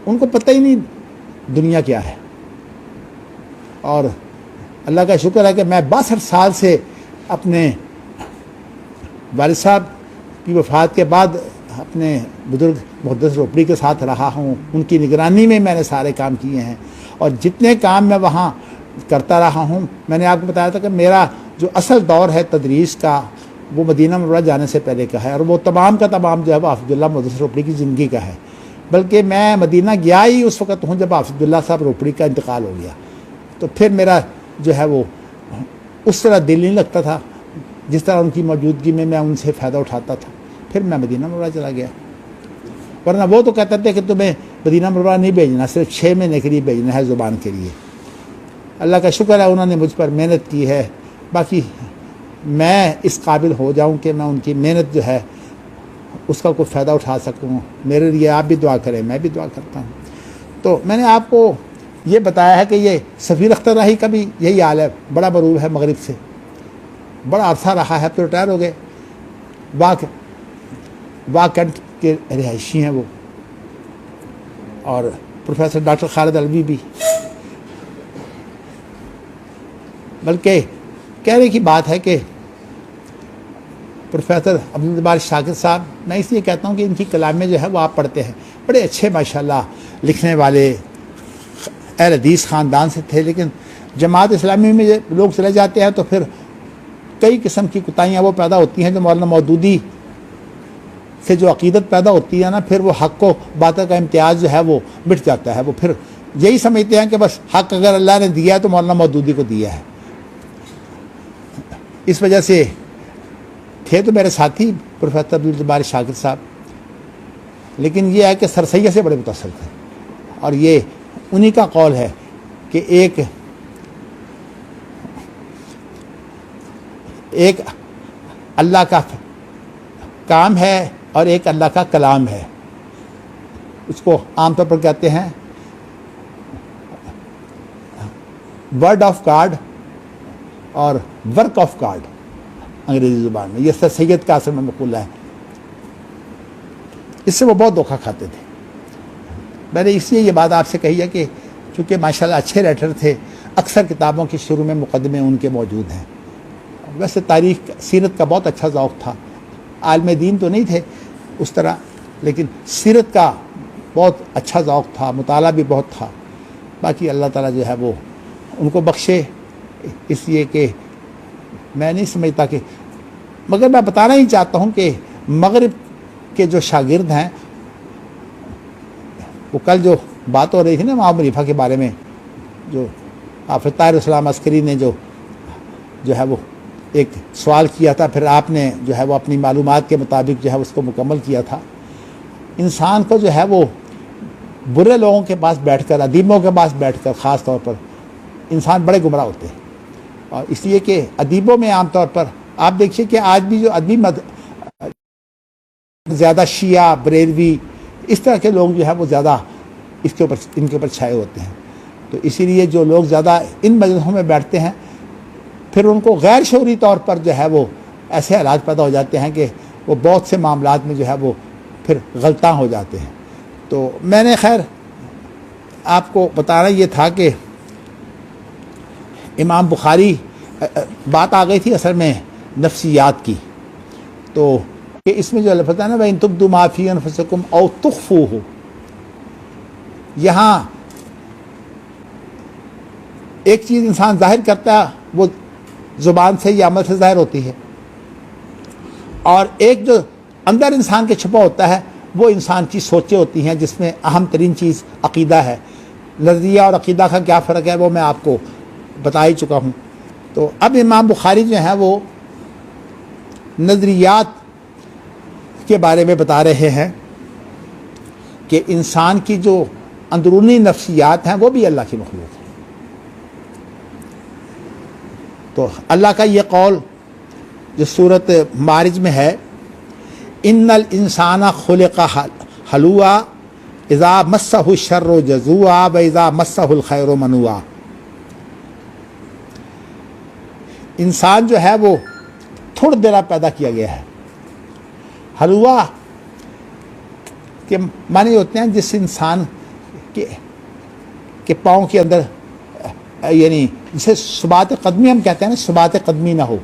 ان کو پتہ ہی نہیں دنیا کیا ہے۔ اور اللہ کا شکر ہے کہ میں 62 سال سے اپنے والد صاحب کی وفات کے بعد اپنے بزرگ محدث روپڑی کے ساتھ رہا ہوں، ان کی نگرانی میں نے سارے کام کیے ہیں، اور جتنے کام میں وہاں کرتا رہا ہوں، میں نے آپ کو بتایا تھا کہ میرا جو اصل دور ہے تدریس کا وہ مدینہ منورہ جانے سے پہلے کا ہے، اور وہ تمام کا تمام جو ہے وہ حافظ اللہ محدث روپڑی کی زندگی کا ہے، بلکہ میں مدینہ گیا ہی اس وقت ہوں جب حافظ اللہ صاحب روپڑی کا انتقال ہو گیا، تو پھر میرا جو ہے وہ اس طرح دل نہیں لگتا تھا جس طرح ان کی موجودگی میں ان سے فائدہ اٹھاتا تھا۔ پھر میں مدینہ منورہ چلا گیا، ورنہ وہ تو کہتے تھے کہ تمہیں مدینہ منورہ نہیں بھیجنا، صرف 6 مہینے کے لیے بھیجنا ہے زبان کے لیے۔ اللہ کا شکر ہے انہوں نے مجھ پر محنت کی ہے، باقی میں اس قابل ہو جاؤں کہ میں ان کی محنت جو ہے اس کا کوئی فائدہ اٹھا سکوں۔ میرے لیے آپ بھی دعا کریں، میں بھی دعا کرتا ہوں۔ تو میں نے آپ کو یہ بتایا ہے کہ یہ سفیر اختر راہی کا بھی یہی حال ہے، بڑا مروب ہے مغرب سے، بڑا عرصہ رہا ہے، تو ریٹائر ہو گئے، واکنٹ کے رہائشی ہیں وہ، اور پروفیسر ڈاکٹر خالد علوی بھی۔ بلکہ کہنے کی بات ہے کہ پروفیسر عبدالجبار شاکر صاحب، میں اس لیے کہتا ہوں کہ ان کی کلامیں جو ہے وہ آپ پڑھتے ہیں، بڑے اچھے ماشاءاللہ لکھنے والے اہل حدیث خاندان سے تھے، لیکن جماعت اسلامی میں لوگ چلے جاتے ہیں تو پھر کئی قسم کی کوتاہیاں وہ پیدا ہوتی ہیں، جو مولانا مودودی سے جو عقیدت پیدا ہوتی ہے نا، پھر وہ حق کو باطل کا امتیاز جو ہے وہ مٹ جاتا ہے، وہ پھر یہی سمجھتے ہیں کہ بس حق اگر اللہ نے دیا ہے تو مولانا مودودی کو دیا ہے۔ اس وجہ سے تھے تو میرے ساتھی پروفیسر عبدالجبار شاکر صاحب، لیکن یہ ہے کہ سر سید سے بڑے متاثر تھے، اور یہ انہی کا قول ہے کہ ایک اللہ کا کام ہے اور ایک اللہ کا کلام ہے، اس کو عام طور پر کہتے ہیں ورڈ آف گاڈ اور ورک آف گاڈ انگریزی زبان میں، یہ سر سید کا اصل میں مقولہ ہے۔ اس سے وہ بہت دھوکہ کھاتے تھے۔ میں نے اس لیے یہ بات آپ سے کہی ہے کہ چونکہ ماشاءاللہ اچھے رائٹر تھے، اکثر کتابوں کی شروع میں مقدمے ان کے موجود ہیں۔ ویسے تاریخ سیرت کا بہت اچھا ذوق تھا، عالم دین تو نہیں تھے اس طرح، لیکن سیرت کا بہت اچھا ذوق تھا، مطالعہ بھی بہت تھا۔ باقی اللہ تعالیٰ جو ہے وہ ان کو بخشے، اس لیے کہ میں نہیں سمجھتا کہ، مگر میں بتانا ہی چاہتا ہوں کہ مغرب کے جو شاگرد ہیں، وہ کل جو بات ہو رہی تھی نا امام حنیفہ کے بارے میں، جو حافظ طاہر اسلام عسکری نے جو جو ہے وہ ایک سوال کیا تھا، پھر آپ نے جو ہے وہ اپنی معلومات کے مطابق جو ہے اس کو مکمل کیا تھا۔ انسان کو جو ہے وہ برے لوگوں کے پاس بیٹھ کر، ادیبوں کے پاس بیٹھ کر خاص طور پر انسان بڑے گمراہ ہوتے ہیں، اور اس لیے کہ ادیبوں میں عام طور پر آپ دیکھیے کہ آج بھی جو ادبی زیادہ شیعہ بریلوی اس طرح کے لوگ جو ہے وہ زیادہ ان کے اوپر چھائے ہوتے ہیں۔ تو اسی لیے جو لوگ زیادہ ان مجلسوں میں بیٹھتے ہیں، پھر ان کو غیر شعوری طور پر جو ہے وہ ایسے حالات پیدا ہو جاتے ہیں کہ وہ بہت سے معاملات میں جو ہے وہ پھر غلطاں ہو جاتے ہیں۔ تو میں نے خیر آپ کو بتانا یہ تھا کہ امام بخاری، بات آ گئی تھی اصل میں نفسیات کی، تو کہ اس میں جو لفظ ہے نا وَإِن تُبْدُوا مَا فِي أَنفُسِكُمْ أَوْ تُخْفُوهُ، یہاں ایک چیز انسان ظاہر کرتا ہے وہ زبان سے یا عمل سے ظاہر ہوتی ہے، اور ایک جو اندر انسان کے چھپا ہوتا ہے وہ انسان کی سوچیں ہوتی ہیں، جس میں اہم ترین چیز عقیدہ ہے۔ نظریہ اور عقیدہ کا کیا فرق ہے وہ میں آپ کو بتا ہی چکا ہوں۔ تو اب امام بخاری جو ہیں وہ نظریات کے بارے میں بتا رہے ہیں کہ انسان کی جو اندرونی نفسیات ہیں وہ بھی اللہ کی مخلوق ہے۔ تو اللہ کا یہ قول جو سورۃ معارج میں ہے، ان الانسان خلق حلوعا اذا مسہ الشر جزوعا واذا مسہ الخیر منوعا، انسان جو ہے وہ تھوڑ دیرا پیدا کیا گیا ہے۔ حلوہ کے معنی ہوتے ہیں جس انسان کے پاؤں کے اندر، یعنی جسے ثبات قدمی ہم کہتے ہیں نا، ثبات قدمی نہ ہو،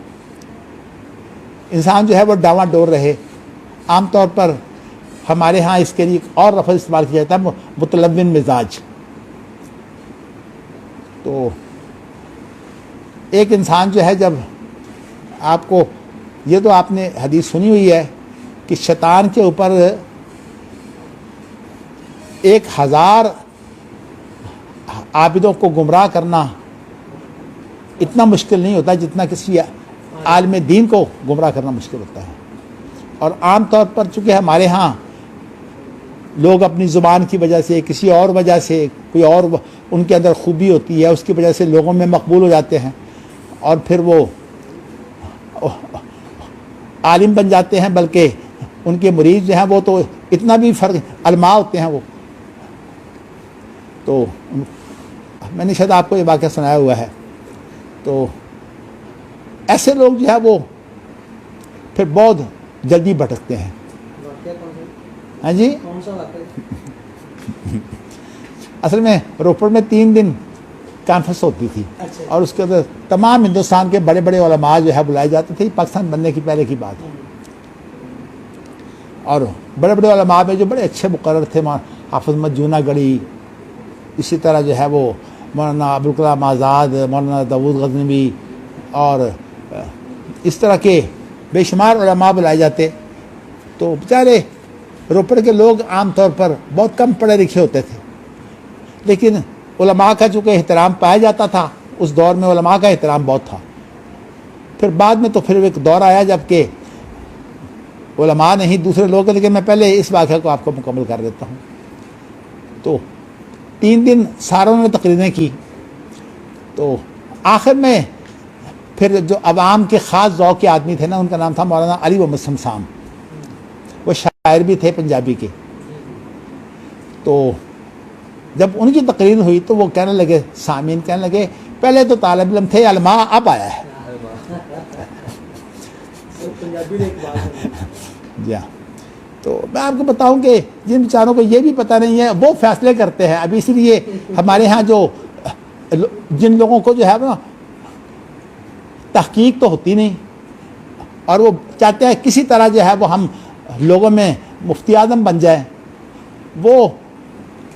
انسان جو ہے وہ ڈاواں ڈور رہے۔ عام طور پر ہمارے ہاں اس کے لیے ایک اور لفظ استعمال کیا جاتا ہے متلون مزاج۔ تو ایک انسان جو ہے، جب آپ کو یہ تو آپ نے حدیث سنی ہوئی ہے کہ شیطان کے اوپر 1000 عابدوں کو گمراہ کرنا اتنا مشکل نہیں ہوتا جتنا کسی عالم دین کو گمراہ کرنا مشکل ہوتا ہے۔ اور عام طور پر چونکہ ہمارے ہاں لوگ اپنی زبان کی وجہ سے، کسی اور وجہ سے، کوئی اور ان کے اندر خوبی ہوتی ہے، اس کی وجہ سے لوگوں میں مقبول ہو جاتے ہیں، اور پھر وہ عالم بن جاتے ہیں، بلکہ ان کے مرید جو ہیں وہ تو اتنا بھی فرق علماء ہوتے ہیں وہ۔ تو میں نے شاید آپ کو یہ واقعہ سنایا ہوا ہے۔ تو ایسے لوگ جو ہے وہ پھر بہت جلدی بھٹکتے ہیں۔ واقعہ کون سا؟ ہاں جی، کون سا واقعہ؟ اصل میں روپڑ میں 3 دن کانفرنس ہوتی تھی، اچھا، اور اس کے اندر تمام ہندوستان کے بڑے بڑے علماء جو ہے بلائے جاتے تھے۔ پاکستان بننے کی پہلے کی بات ہے، اور بڑے بڑے علماء میں جو بڑے اچھے مقرر تھے، حافظ احمد جونا گڑھی، اسی طرح جو ہے وہ مولانا ابوالکلام آزاد، مولانا داود غزنوی، اور اس طرح کے بے شمار علماء بلائے جاتے۔ تو بیچارے روپڑ کے لوگ عام طور پر بہت کم پڑھے لکھے ہوتے تھے، لیکن علماء کا چونکہ احترام پایا جاتا تھا، اس دور میں علماء کا احترام بہت تھا۔ پھر بعد میں تو پھر ایک دور آیا جب کہ علماء نہیں دوسرے لوگ، لیکن میں پہلے اس واقعہ کو آپ کو مکمل کر دیتا ہوں۔ تو 3 دن ساروں نے تقریریں کی، تو آخر میں پھر جو عوام کے خاص ذوق کے آدمی تھے نا، ان کا نام تھا مولانا علی محمد سمسام، وہ شاعر بھی تھے پنجابی کے۔ تو جب ان کی تقریر ہوئی تو وہ کہنے لگے، سامعین کہنے لگے، پہلے تو طالب علم تھے، علماء اب آیا ہے۔ پنجابی نے ایک بات ہے۔ جی ہاں، تو میں آپ کو بتاؤں کہ جن بیچاروں کو یہ بھی پتہ نہیں ہے وہ فیصلے کرتے ہیں۔ اب اس لیے ہمارے ہاں جو جن لوگوں کو جو ہے نا تحقیق تو ہوتی نہیں، اور وہ چاہتے ہیں کسی طرح جو ہے وہ ہم لوگوں میں مفتی اعظم بن جائیں، وہ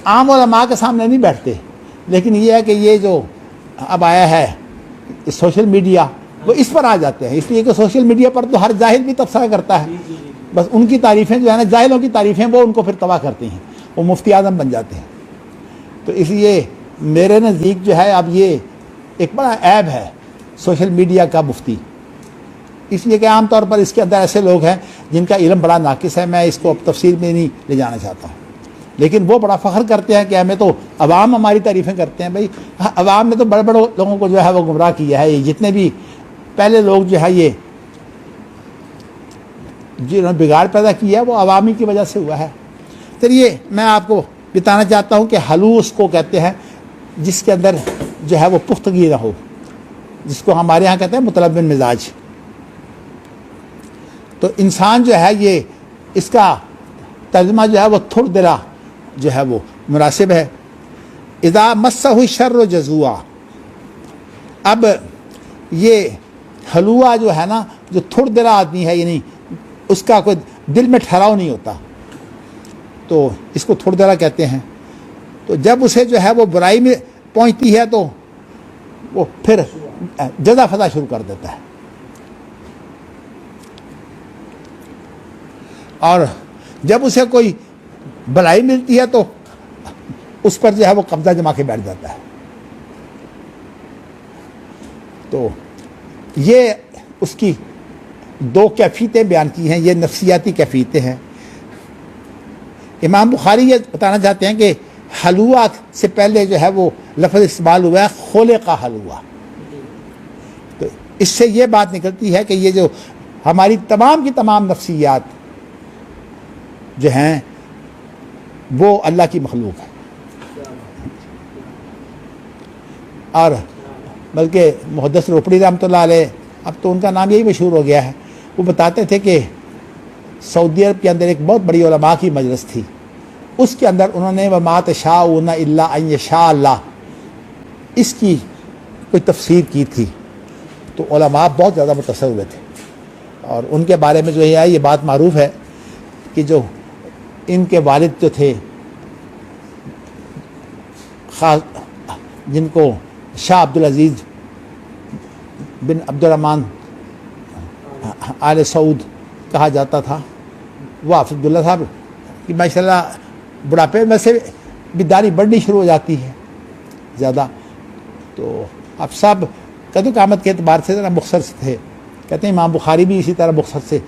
عام علماء کے سامنے نہیں بیٹھتے۔ لیکن یہ ہے کہ یہ جو اب آیا ہے سوشل میڈیا، وہ اس پر آ جاتے ہیں، اس لیے کہ سوشل میڈیا پر تو ہر جاہل بھی تبصرہ کرتا ہے، بس ان کی تعریفیں جو ہے نا، جاہلوں کی تعریفیں وہ ان کو پھر تباہ کرتی ہیں، وہ مفتی اعظم بن جاتے ہیں۔ تو اس لیے میرے نزدیک جو ہے اب یہ ایک بڑا عیب ہے سوشل میڈیا کا مفتی، اس لیے کہ عام طور پر اس کے اندر ایسے لوگ ہیں جن کا علم بڑا ناقص ہے. میں اس کو اب تفصیل میں نہیں لے جانا چاہتا ہوں، لیکن وہ بڑا فخر کرتے ہیں کہ ہمیں تو عوام ہماری تعریفیں کرتے ہیں. بھائی عوام نے تو بڑے بڑے لوگوں کو جو ہے وہ گمراہ کیا ہے. یہ جتنے بھی پہلے لوگ جو ہے یہ جنہوں نے بگاڑ پیدا کیا ہے وہ عوامی کی وجہ سے ہوا ہے. چلیے میں آپ کو بتانا چاہتا ہوں کہ حلوس کو کہتے ہیں جس کے اندر جو ہے وہ پختگی نہ ہو، جس کو ہمارے ہاں کہتے ہیں متلون مزاج. تو انسان جو ہے یہ اس کا ترجمہ جو ہے وہ تھر دلا جو ہے وہ مناسب ہے. اذا مسہ الشر جزوعا. اب یہ حلوہ جو ہے نا، جو تھر دلا آدمی ہے، یعنی اس کا کوئی دل میں ٹھہراؤ نہیں ہوتا، تو اس کو تھر دلا کہتے ہیں. تو جب اسے جو ہے وہ برائی میں پہنچتی ہے تو وہ پھر جزا فضا شروع کر دیتا ہے، اور جب اسے کوئی بھلائی ملتی ہے تو اس پر جو ہے وہ قبضہ جما کے بیٹھ جاتا ہے. تو یہ اس کی دو کیفیتیں بیان کی ہیں، یہ نفسیاتی کیفیتیں ہیں. امام بخاری یہ بتانا چاہتے ہیں کہ حلوہ سے پہلے جو ہے وہ لفظ استعمال ہوا ہے خلق حلوہ. تو اس سے یہ بات نکلتی ہے کہ یہ جو ہماری تمام کی تمام نفسیات جو ہیں وہ اللہ کی مخلوق ہے. اور بلکہ محدث روپڑی رحمۃ اللہ علیہ، اب تو ان کا نام یہی مشہور ہو گیا ہے، وہ بتاتے تھے کہ سعودی عرب کے اندر ایک بہت بڑی علماء کی مجلس تھی، اس کے اندر انہوں نے وَمَا تَشَاءُونَ إِلَّا أَن يَشَاءَ اللَّهُ اس کی کوئی تفسیر کی تھی. تو علماء بہت زیادہ متاثر ہوئے تھے، اور ان کے بارے میں جو ہے یہ بات معروف ہے کہ جو ان کے والد جو تھے خاص جن کو شاہ عبدالعزیز بن عبدالرحمن آل سعود کہا جاتا تھا، وہ حافظ عبداللہ صاحب کہ ماشاء اللہ بڑھاپے میں سے بھی داڑھی بڑھنی شروع ہو جاتی ہے زیادہ. تو اب صاحب قد و قامت کے اعتبار سے ذرا مختصر سے تھے. کہتے ہیں امام بخاری بھی اسی طرح مختصر سے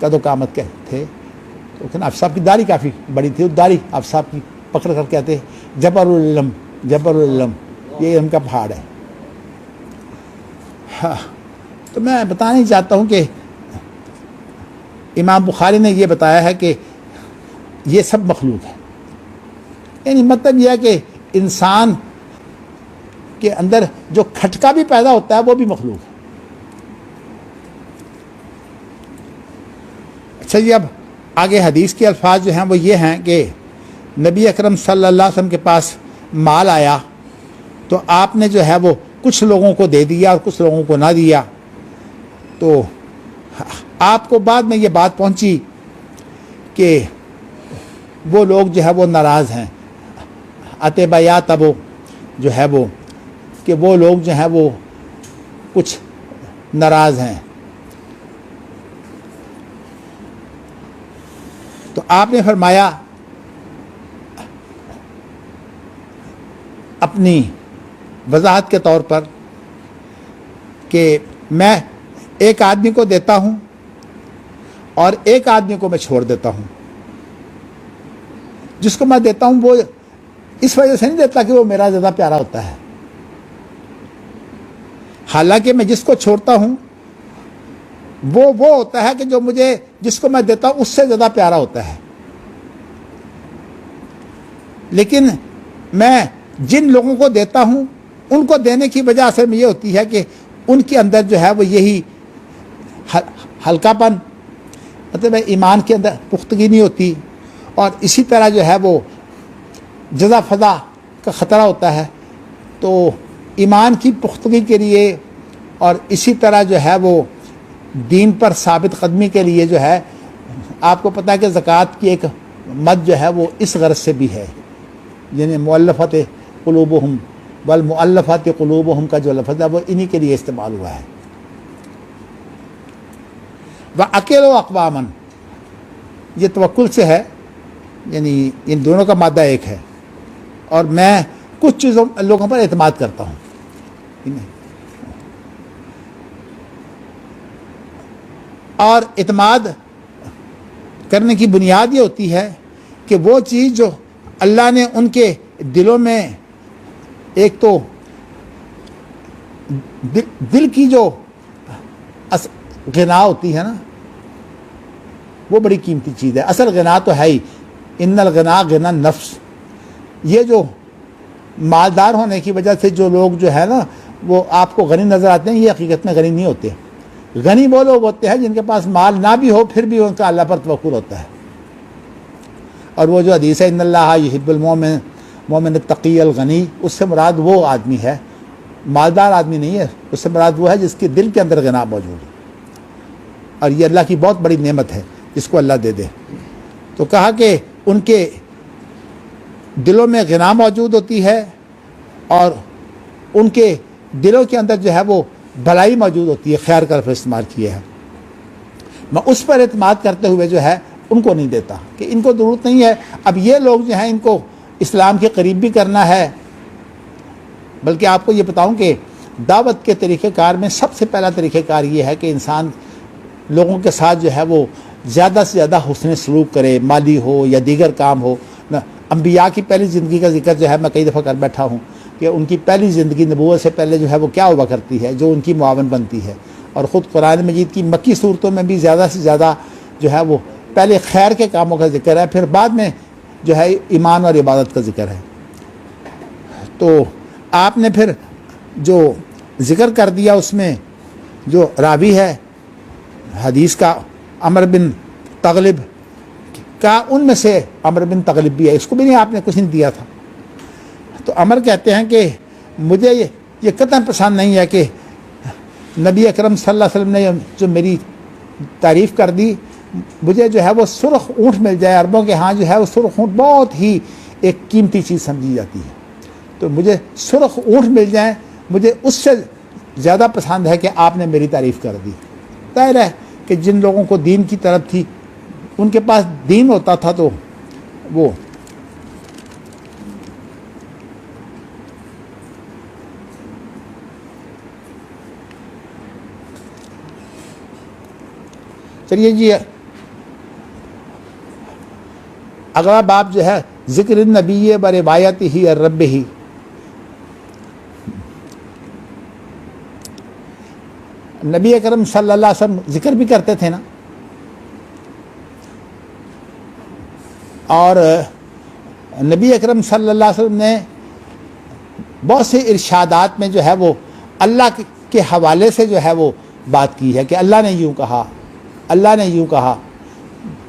قد و قامت کے تھے. لیکن آپ صاحب کی داڑھی کافی بڑی تھی. اس داڑھی آپ صاحب کی پکڑ کر کہتے ہیں جبر العلم، جبر العلم، یہ علم کا پہاڑ ہے. ہاں، تو میں بتانا ہی چاہتا ہوں کہ امام بخاری نے یہ بتایا ہے کہ یہ سب مخلوق ہے. یعنی مطلب یہ ہے کہ انسان کے اندر جو کھٹکا بھی پیدا ہوتا ہے وہ بھی مخلوق ہے. اچھا جی، اب آگے حدیث کے الفاظ جو ہیں وہ یہ ہیں کہ نبی اکرم صلی اللہ علیہ وسلم کے پاس مال آیا تو آپ نے جو ہے وہ کچھ لوگوں کو دے دیا اور کچھ لوگوں کو نہ دیا. تو آپ کو بعد میں یہ بات پہنچی کہ وہ لوگ جو ہے وہ ناراض ہیں. اتبا یا تبو جو ہے وہ کہ وہ لوگ جو ہیں وہ کچھ ناراض ہیں. تو آپ نے فرمایا اپنی وضاحت کے طور پر کہ میں ایک آدمی کو دیتا ہوں اور ایک آدمی کو میں چھوڑ دیتا ہوں. جس کو میں دیتا ہوں وہ اس وجہ سے نہیں دیتا کہ وہ میرا زیادہ پیارا ہوتا ہے، حالانکہ میں جس کو چھوڑتا ہوں وہ ہوتا ہے کہ جو مجھے جس کو میں دیتا ہوں اس سے زیادہ پیارا ہوتا ہے. لیکن میں جن لوگوں کو دیتا ہوں ان کو دینے کی وجہ اصل میں یہ ہوتی ہے کہ ان کے اندر جو ہے وہ یہی ہلکا پن، مطلب ایمان کے اندر پختگی نہیں ہوتی، اور اسی طرح جو ہے وہ جزا فضا کا خطرہ ہوتا ہے. تو ایمان کی پختگی کے لیے اور اسی طرح جو ہے وہ دین پر ثابت قدمی کے لیے جو ہے آپ کو پتہ ہے کہ زکوٰۃ کی ایک مد جو ہے وہ اس غرض سے بھی ہے. یعنی مؤلفات قلوبہم والمؤلفات قلوبہم کا جو لفظ ہے وہ انہی کے لیے استعمال ہوا ہے. وَأَكِلُوا أَقْوَامًا یہ توکل سے ہے، یعنی ان دونوں کا مادہ ایک ہے. اور میں کچھ چیزوں لوگوں پر اعتماد کرتا ہوں. اور اعتماد کرنے کی بنیاد یہ ہوتی ہے کہ وہ چیز جو اللہ نے ان کے دلوں میں ایک تو دل کی جو غنا ہوتی ہے نا، وہ بڑی قیمتی چیز ہے. اصل غنا تو ہے ہی، ان الغنا غنا نفس. یہ جو مالدار ہونے کی وجہ سے جو لوگ جو ہے نا وہ آپ کو غنی نظر آتے ہیں، یہ حقیقت میں غنی نہیں ہوتے. غنی وہ لوگ ہوتے ہیں جن کے پاس مال نہ بھی ہو پھر بھی ان کا اللہ پر توکل ہوتا ہے. اور وہ جو حدیث ہے ان اللہ یحب المومن مومن التقی الغنی، اس سے مراد وہ آدمی ہے، مالدار آدمی نہیں ہے، اس سے مراد وہ ہے جس کے دل کے اندر غنا موجود ہے. اور یہ اللہ کی بہت بڑی نعمت ہے جس کو اللہ دے دے. تو کہا کہ ان کے دلوں میں غنا موجود ہوتی ہے اور ان کے دلوں کے اندر جو ہے وہ بھلائی موجود ہوتی ہے. خیر کا لفظ استعمال کیا ہے. میں اس پر اعتماد کرتے ہوئے جو ہے ان کو نہیں دیتا کہ ان کو ضرورت نہیں ہے. اب یہ لوگ جو ہیں ان کو اسلام کے قریب بھی کرنا ہے. بلکہ آپ کو یہ بتاؤں کہ دعوت کے طریقہ کار میں سب سے پہلا طریقہ کار یہ ہے کہ انسان لوگوں کے ساتھ جو ہے وہ زیادہ سے زیادہ حسن سلوک کرے، مالی ہو یا دیگر کام ہو. انبیاء کی پہلی زندگی کا ذکر جو ہے میں کئی دفعہ کر بیٹھا ہوں کہ ان کی پہلی زندگی نبوت سے پہلے جو ہے وہ کیا ہوا کرتی ہے، جو ان کی معاون بنتی ہے. اور خود قرآن مجید کی مکی صورتوں میں بھی زیادہ سے زیادہ جو ہے وہ پہلے خیر کے کاموں کا ذکر ہے، پھر بعد میں جو ہے ایمان اور عبادت کا ذکر ہے. تو آپ نے پھر جو ذکر کر دیا اس میں جو راوی ہے حدیث کا عمر بن تغلب کا، ان میں سے عمر بن تغلب بھی ہے، اس کو بھی نہیں آپ نے کچھ نہیں دیا تھا. تو عمر کہتے ہیں کہ مجھے یہ قطعاً پسند نہیں ہے کہ نبی اکرم صلی اللہ علیہ وسلم نے جو میری تعریف کر دی، مجھے جو ہے وہ سرخ اونٹ مل جائے. عربوں کے ہاں جو ہے وہ سرخ اونٹ بہت ہی ایک قیمتی چیز سمجھی جاتی ہے. تو مجھے سرخ اونٹ مل جائیں، مجھے اس سے زیادہ پسند ہے کہ آپ نے میری تعریف کر دی. ظاہر ہے کہ جن لوگوں کو دین کی طرف تھی، ان کے پاس دین ہوتا تھا تو وہ چلیے جی اگلا باب جو ہے ذکر النبی و روایت ہی اور رب ہی. نبی اکرم صلی اللہ علیہ وسلم ذکر بھی کرتے تھے نا، اور نبی اکرم صلی اللہ علیہ وسلم نے بہت سے ارشادات میں جو ہے وہ اللہ کے حوالے سے جو ہے وہ بات کی ہے کہ اللہ نے یوں کہا، اللہ نے یوں کہا،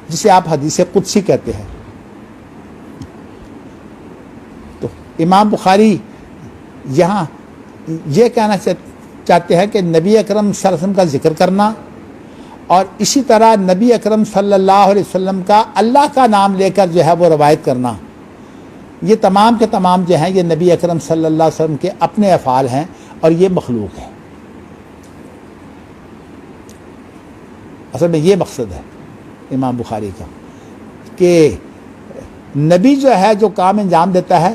جسے آپ حدیث قدسی کہتے ہیں. تو امام بخاری یہاں یہ کہنا چاہتے ہیں کہ نبی اکرم صلی اللہ علیہ وسلم کا ذکر کرنا اور اسی طرح نبی اکرم صلی اللہ علیہ وسلم کا اللہ کا نام لے کر جو ہے وہ روایت کرنا، یہ تمام کے تمام جو ہیں یہ نبی اکرم صلی اللہ علیہ وسلم کے اپنے افعال ہیں اور یہ مخلوق ہے. اصل میں یہ مقصد ہے امام بخاری کا کہ نبی جو ہے جو کام انجام دیتا ہے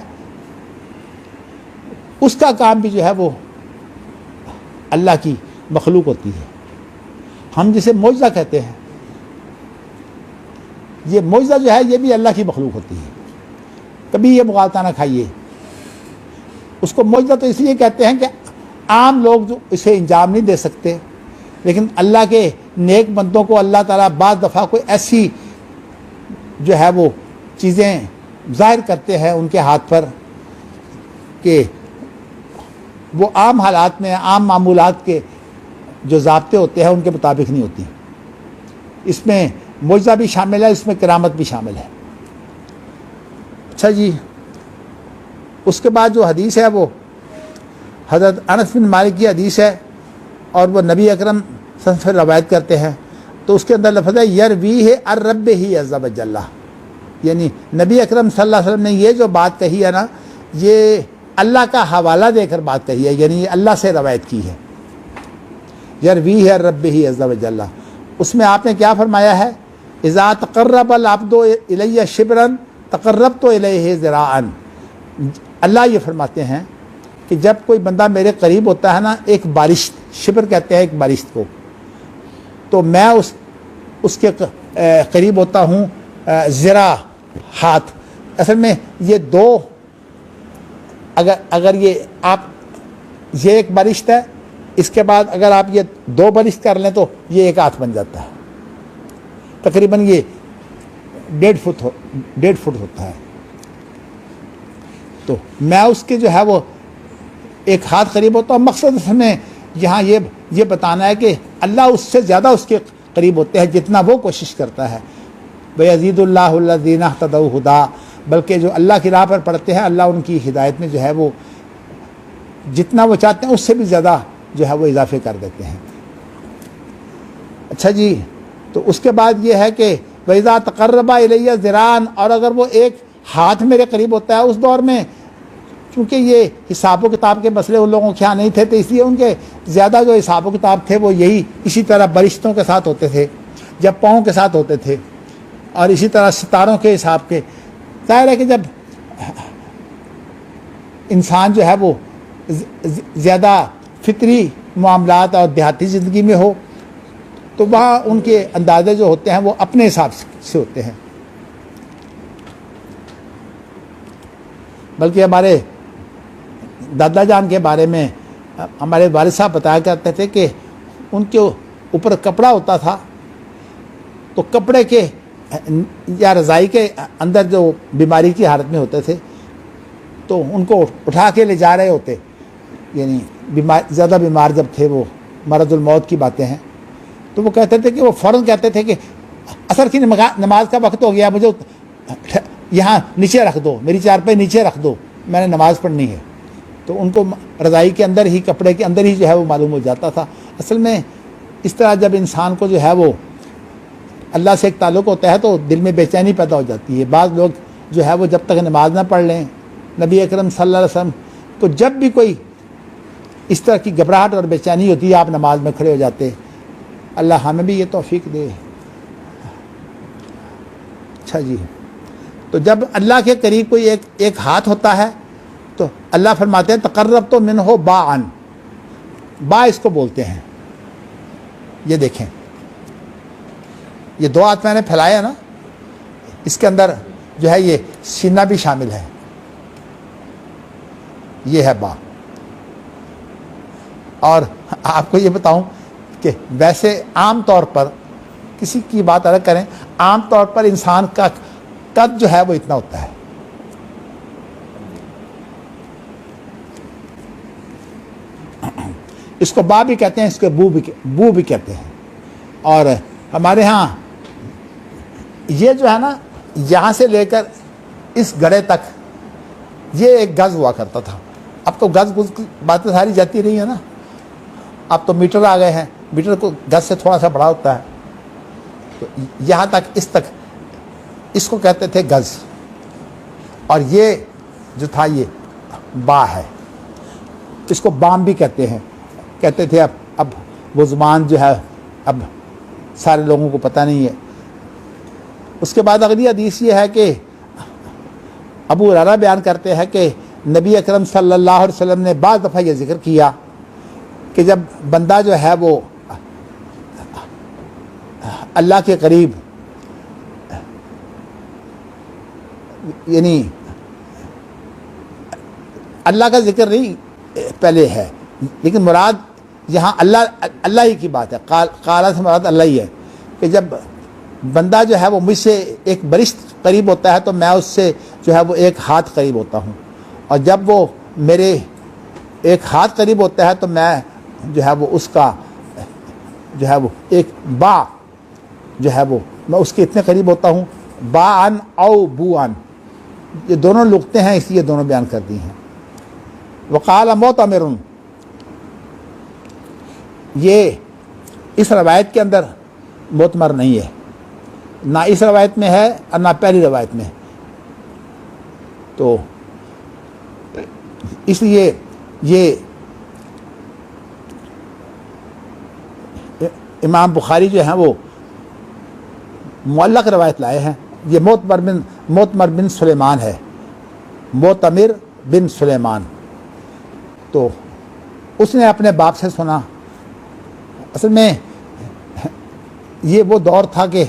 اس کا کام بھی جو ہے وہ اللہ کی مخلوق ہوتی ہے. ہم جسے معجزہ کہتے ہیں، یہ معجزہ جو ہے یہ بھی اللہ کی مخلوق ہوتی ہے. کبھی یہ مغالطہ نہ کھائیے. اس کو معجزہ تو اس لیے کہتے ہیں کہ عام لوگ جو اسے انجام نہیں دے سکتے، لیکن اللہ کے نیک بندوں کو اللہ تعالیٰ بعض دفعہ کوئی ایسی جو ہے وہ چیزیں ظاہر کرتے ہیں ان کے ہاتھ پر کہ وہ عام حالات میں عام معمولات کے جو ضابطے ہوتے ہیں ان کے مطابق نہیں ہوتی. اس میں معجزہ بھی شامل ہے، اس میں کرامت بھی شامل ہے. اچھا جی، اس کے بعد جو حدیث ہے وہ حضرت انس بن مالک کی حدیث ہے اور وہ نبی اکرم صلی اللہ علیہ وسلم روایت کرتے ہیں. تو اس کے اندر لفظ ہے یرویہ الرب ہی عز وجل، یعنی نبی اکرم صلی اللہ علیہ وسلم نے یہ جو بات کہی ہے نا، یہ اللہ کا حوالہ دے کر بات کہی ہے، یعنی اللہ سے روایت کی ہے. یرویہ الرب ہی عز وجل. اس میں آپ نے کیا فرمایا ہے؟ اذا تقرب العبد الی شبرا تقربت الیہ ذراعا. اللہ یہ فرماتے ہیں کہ جب کوئی بندہ میرے قریب ہوتا ہے نا، ایک بارش، شبر کہتے ہیں ایک بارش کو، تو میں اس کے قریب ہوتا ہوں ذرا ہاتھ. اصل میں یہ دو اگر یہ آپ یہ ایک برشت ہے, اس کے بعد اگر آپ یہ دو برشت کر لیں تو یہ ایک ہاتھ بن جاتا ہے. تقریباً یہ 1.5 فٹ ہوتا ہے. تو میں اس کے جو ہے وہ ایک ہاتھ قریب ہوتا ہوں. مقصد اس میں یہاں یہ بتانا ہے کہ اللہ اس سے زیادہ اس کے قریب ہوتے ہیں جتنا وہ کوشش کرتا ہے. وَيَزِيدُ اللَّهُ الَّذِينَ اهْتَدَوْا هُدًى, بلکہ جو اللہ کی راہ پر پڑھتے ہیں اللہ ان کی ہدایت میں جو ہے وہ جتنا وہ چاہتے ہیں اس سے بھی زیادہ جو ہے وہ اضافے کر دیتے ہیں. اچھا جی, تو اس کے بعد یہ ہے کہ وَإِذَا تَقَرَّبَ إِلَيَّ ذِرَاعًا, اور اگر وہ ایک ہاتھ میرے قریب ہوتا ہے. اس دور میں چونکہ یہ حساب و کتاب کے مسئلے ان لوگوں کے یہاں نہیں تھے, تو اس لیے ان کے زیادہ جو حساب و کتاب تھے وہ یہی اسی طرح برشتوں کے ساتھ ہوتے تھے, جب پاؤں کے ساتھ ہوتے تھے, اور اسی طرح ستاروں کے حساب کے. ظاہر ہے کہ جب انسان جو ہے وہ زیادہ فطری معاملات اور دیہاتی زندگی میں ہو تو وہاں ان کے اندازے جو ہوتے ہیں وہ اپنے حساب سے ہوتے ہیں. بلکہ ہمارے دادا جان کے بارے میں ہمارے والد صاحب بتایا کرتے تھے کہ ان کے اوپر کپڑا ہوتا تھا, تو کپڑے کے یا رضائی کے اندر جو بیماری کی حالت میں ہوتے تھے تو ان کو اٹھا کے لے جا رہے ہوتے, یعنی زیادہ بیمار جب تھے, وہ مرض الموت کی باتیں ہیں, تو وہ کہتے تھے کہ وہ فوراً کہتے تھے کہ عصر کی نماز کا وقت ہو گیا, مجھے یہاں نیچے رکھ دو, میری چارپائی نیچے رکھ دو, میں نے نماز پڑھنی ہے. تو ان کو رضائی کے اندر ہی, کپڑے کے اندر ہی جو ہے وہ معلوم ہو جاتا تھا. اصل میں اس طرح جب انسان کو جو ہے وہ اللہ سے ایک تعلق ہوتا ہے تو دل میں بے چینی پیدا ہو جاتی ہے. بعض لوگ جو ہے وہ جب تک نماز نہ پڑھ لیں, نبی اکرم صلی اللہ علیہ وسلم کو جب بھی کوئی اس طرح کی گھبراہٹ اور بے چینی ہوتی ہے آپ نماز میں کھڑے ہو جاتے. اللہ ہمیں بھی یہ توفیق دے. اچھا جی, تو جب اللہ کے قریب کوئی ایک ہاتھ ہوتا ہے تو اللہ فرماتے ہیں تقرب تو من ہو باعن, با اس کو بولتے ہیں. یہ دیکھیں, یہ دو ہاتھ میں نے پھیلایا نا, اس کے اندر جو ہے یہ سینہ بھی شامل ہے, یہ ہے با. اور آپ کو یہ بتاؤں کہ ویسے عام طور پر کسی کی بات الگ کریں, عام طور پر انسان کا قد جو ہے وہ اتنا ہوتا ہے. اس کو با بھی کہتے ہیں, اس کو بو بھی کہتے ہیں. اور ہمارے ہاں یہ جو ہے نا, یہاں سے لے کر اس گڑھے تک یہ ایک گز ہوا کرتا تھا. اب تو گز باتیں ساری جاتی رہی ہیں نا, اب تو میٹر آ گئے ہیں, میٹر کو گز سے تھوڑا سا بڑا ہوتا ہے. تو یہاں تک اس کو کہتے تھے گز, اور یہ جو تھا یہ با ہے. اس کو بام بھی کہتے ہیں, کہتے تھے. اب وہ زبان جو ہے اب سارے لوگوں کو پتہ نہیں ہے. اس کے بعد اگلی حدیث یہ ہے کہ ابو ہریرہ بیان کرتے ہیں کہ نبی اکرم صلی اللہ علیہ وسلم نے بعض دفعہ یہ ذکر کیا کہ جب بندہ جو ہے وہ اللہ کے قریب, یعنی اللہ کا ذکر نہیں پہلے ہے, لیکن مراد یہاں اللہ ہی کی بات ہے. قال سے مراد اللہ ہی ہے کہ جب بندہ جو ہے وہ مجھ سے ایک برشت قریب ہوتا ہے تو میں اس سے جو ہے وہ ایک ہاتھ قریب ہوتا ہوں, اور جب وہ میرے ایک ہاتھ قریب ہوتا ہے تو میں جو ہے وہ اس کا جو ہے وہ ایک با جو ہے وہ میں اس کے اتنے قریب ہوتا ہوں. با ان او بو ان, یہ دونوں لغتیں ہیں, اس لیے دونوں بیان کر دی ہیں. وقال معتمر, یہ اس روایت کے اندر معتمر نہیں ہے, نہ اس روایت میں ہے اور نہ پہلی روایت میں. تو اس لیے یہ امام بخاری جو ہیں وہ معلق روایت لائے ہیں. یہ معتمر بن سلیمان ہے, معتمر بن سلیمان. تو اس نے اپنے باپ سے سنا. اصل میں یہ وہ دور تھا کہ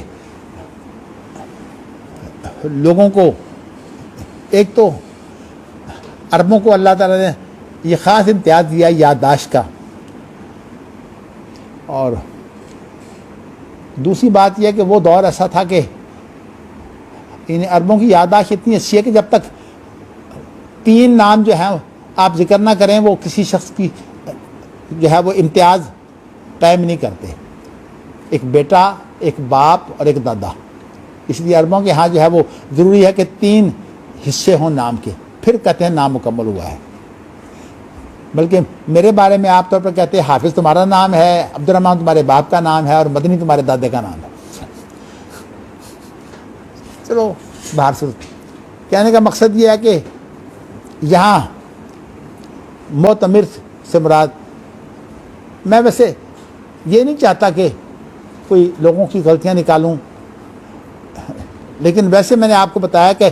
لوگوں کو ایک تو عربوں کو اللہ تعالیٰ نے یہ خاص امتیاز دیا یادداشت کا، اور دوسری بات یہ کہ وہ دور ایسا تھا کہ ان عربوں کی یادداشت اتنی اچھی ہے کہ جب تک 3 نام جو ہیں آپ ذکر نہ کریں وہ کسی شخص کی جو ہے وہ امتیاز قائم نہیں کرتے، ایک بیٹا، ایک باپ اور ایک دادا۔ اس لیے عربوں کے ہاں جو ہے وہ ضروری ہے کہ 3 حصے ہوں نام کے، پھر کہتے ہیں نام مکمل ہوا ہے۔ بلکہ میرے بارے میں عام طور پر کہتے ہیں حافظ تمہارا نام ہے، عبد الرحمن تمہارے باپ کا نام ہے، اور مدنی تمہارے دادے کا نام ہے۔ چلو باہر سے کہنے کا مقصد یہ ہے کہ یہاں معتمر سے مراد، میں ویسے یہ نہیں چاہتا کہ کوئی لوگوں کی غلطیاں نکالوں، لیکن ویسے میں نے آپ کو بتایا کہ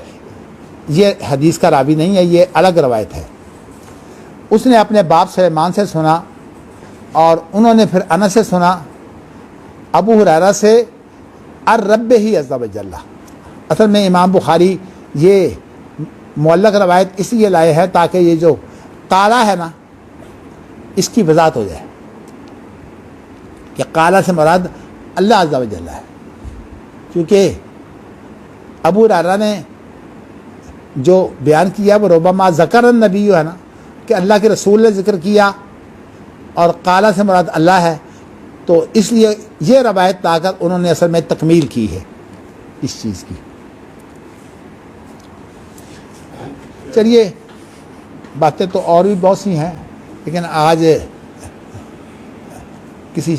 یہ حدیث کا راوی نہیں ہے، یہ الگ روایت ہے۔ اس نے اپنے باپ سلیمان سے سنا، اور انہوں نے پھر انس سے سنا، ابو ہریرہ سے الرب ہی عز و جل۔ اصل میں امام بخاری یہ معلق روایت اس لیے لائے ہے تاکہ یہ جو قالا ہے نا اس کی وضاحت ہو جائے کہ قالا سے مراد اللہ عز و جل ہے، کیونکہ ابو ہریرہ نے جو بیان کیا وہ ربما ذکر النبی ہے نا کہ اللہ کے رسول نے ذکر کیا، اور قالا سے مراد اللہ ہے، تو اس لیے یہ روایت لا کر انہوں نے اصل میں تکمیل کی ہے اس چیز کی۔ چلیے باتیں تو اور بھی بہت سی ہیں، لیکن آج کسی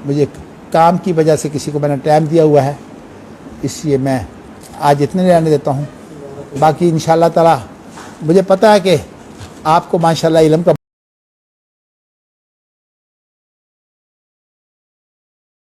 مجھے کام کی وجہ سے کسی کو میں نے ٹائم دیا ہوا ہے، اس لیے میں آج اتنے رہنے دیتا ہوں۔ باقی انشاءاللہ تعالی مجھے پتہ ہے کہ آپ کو ماشاءاللہ علم کا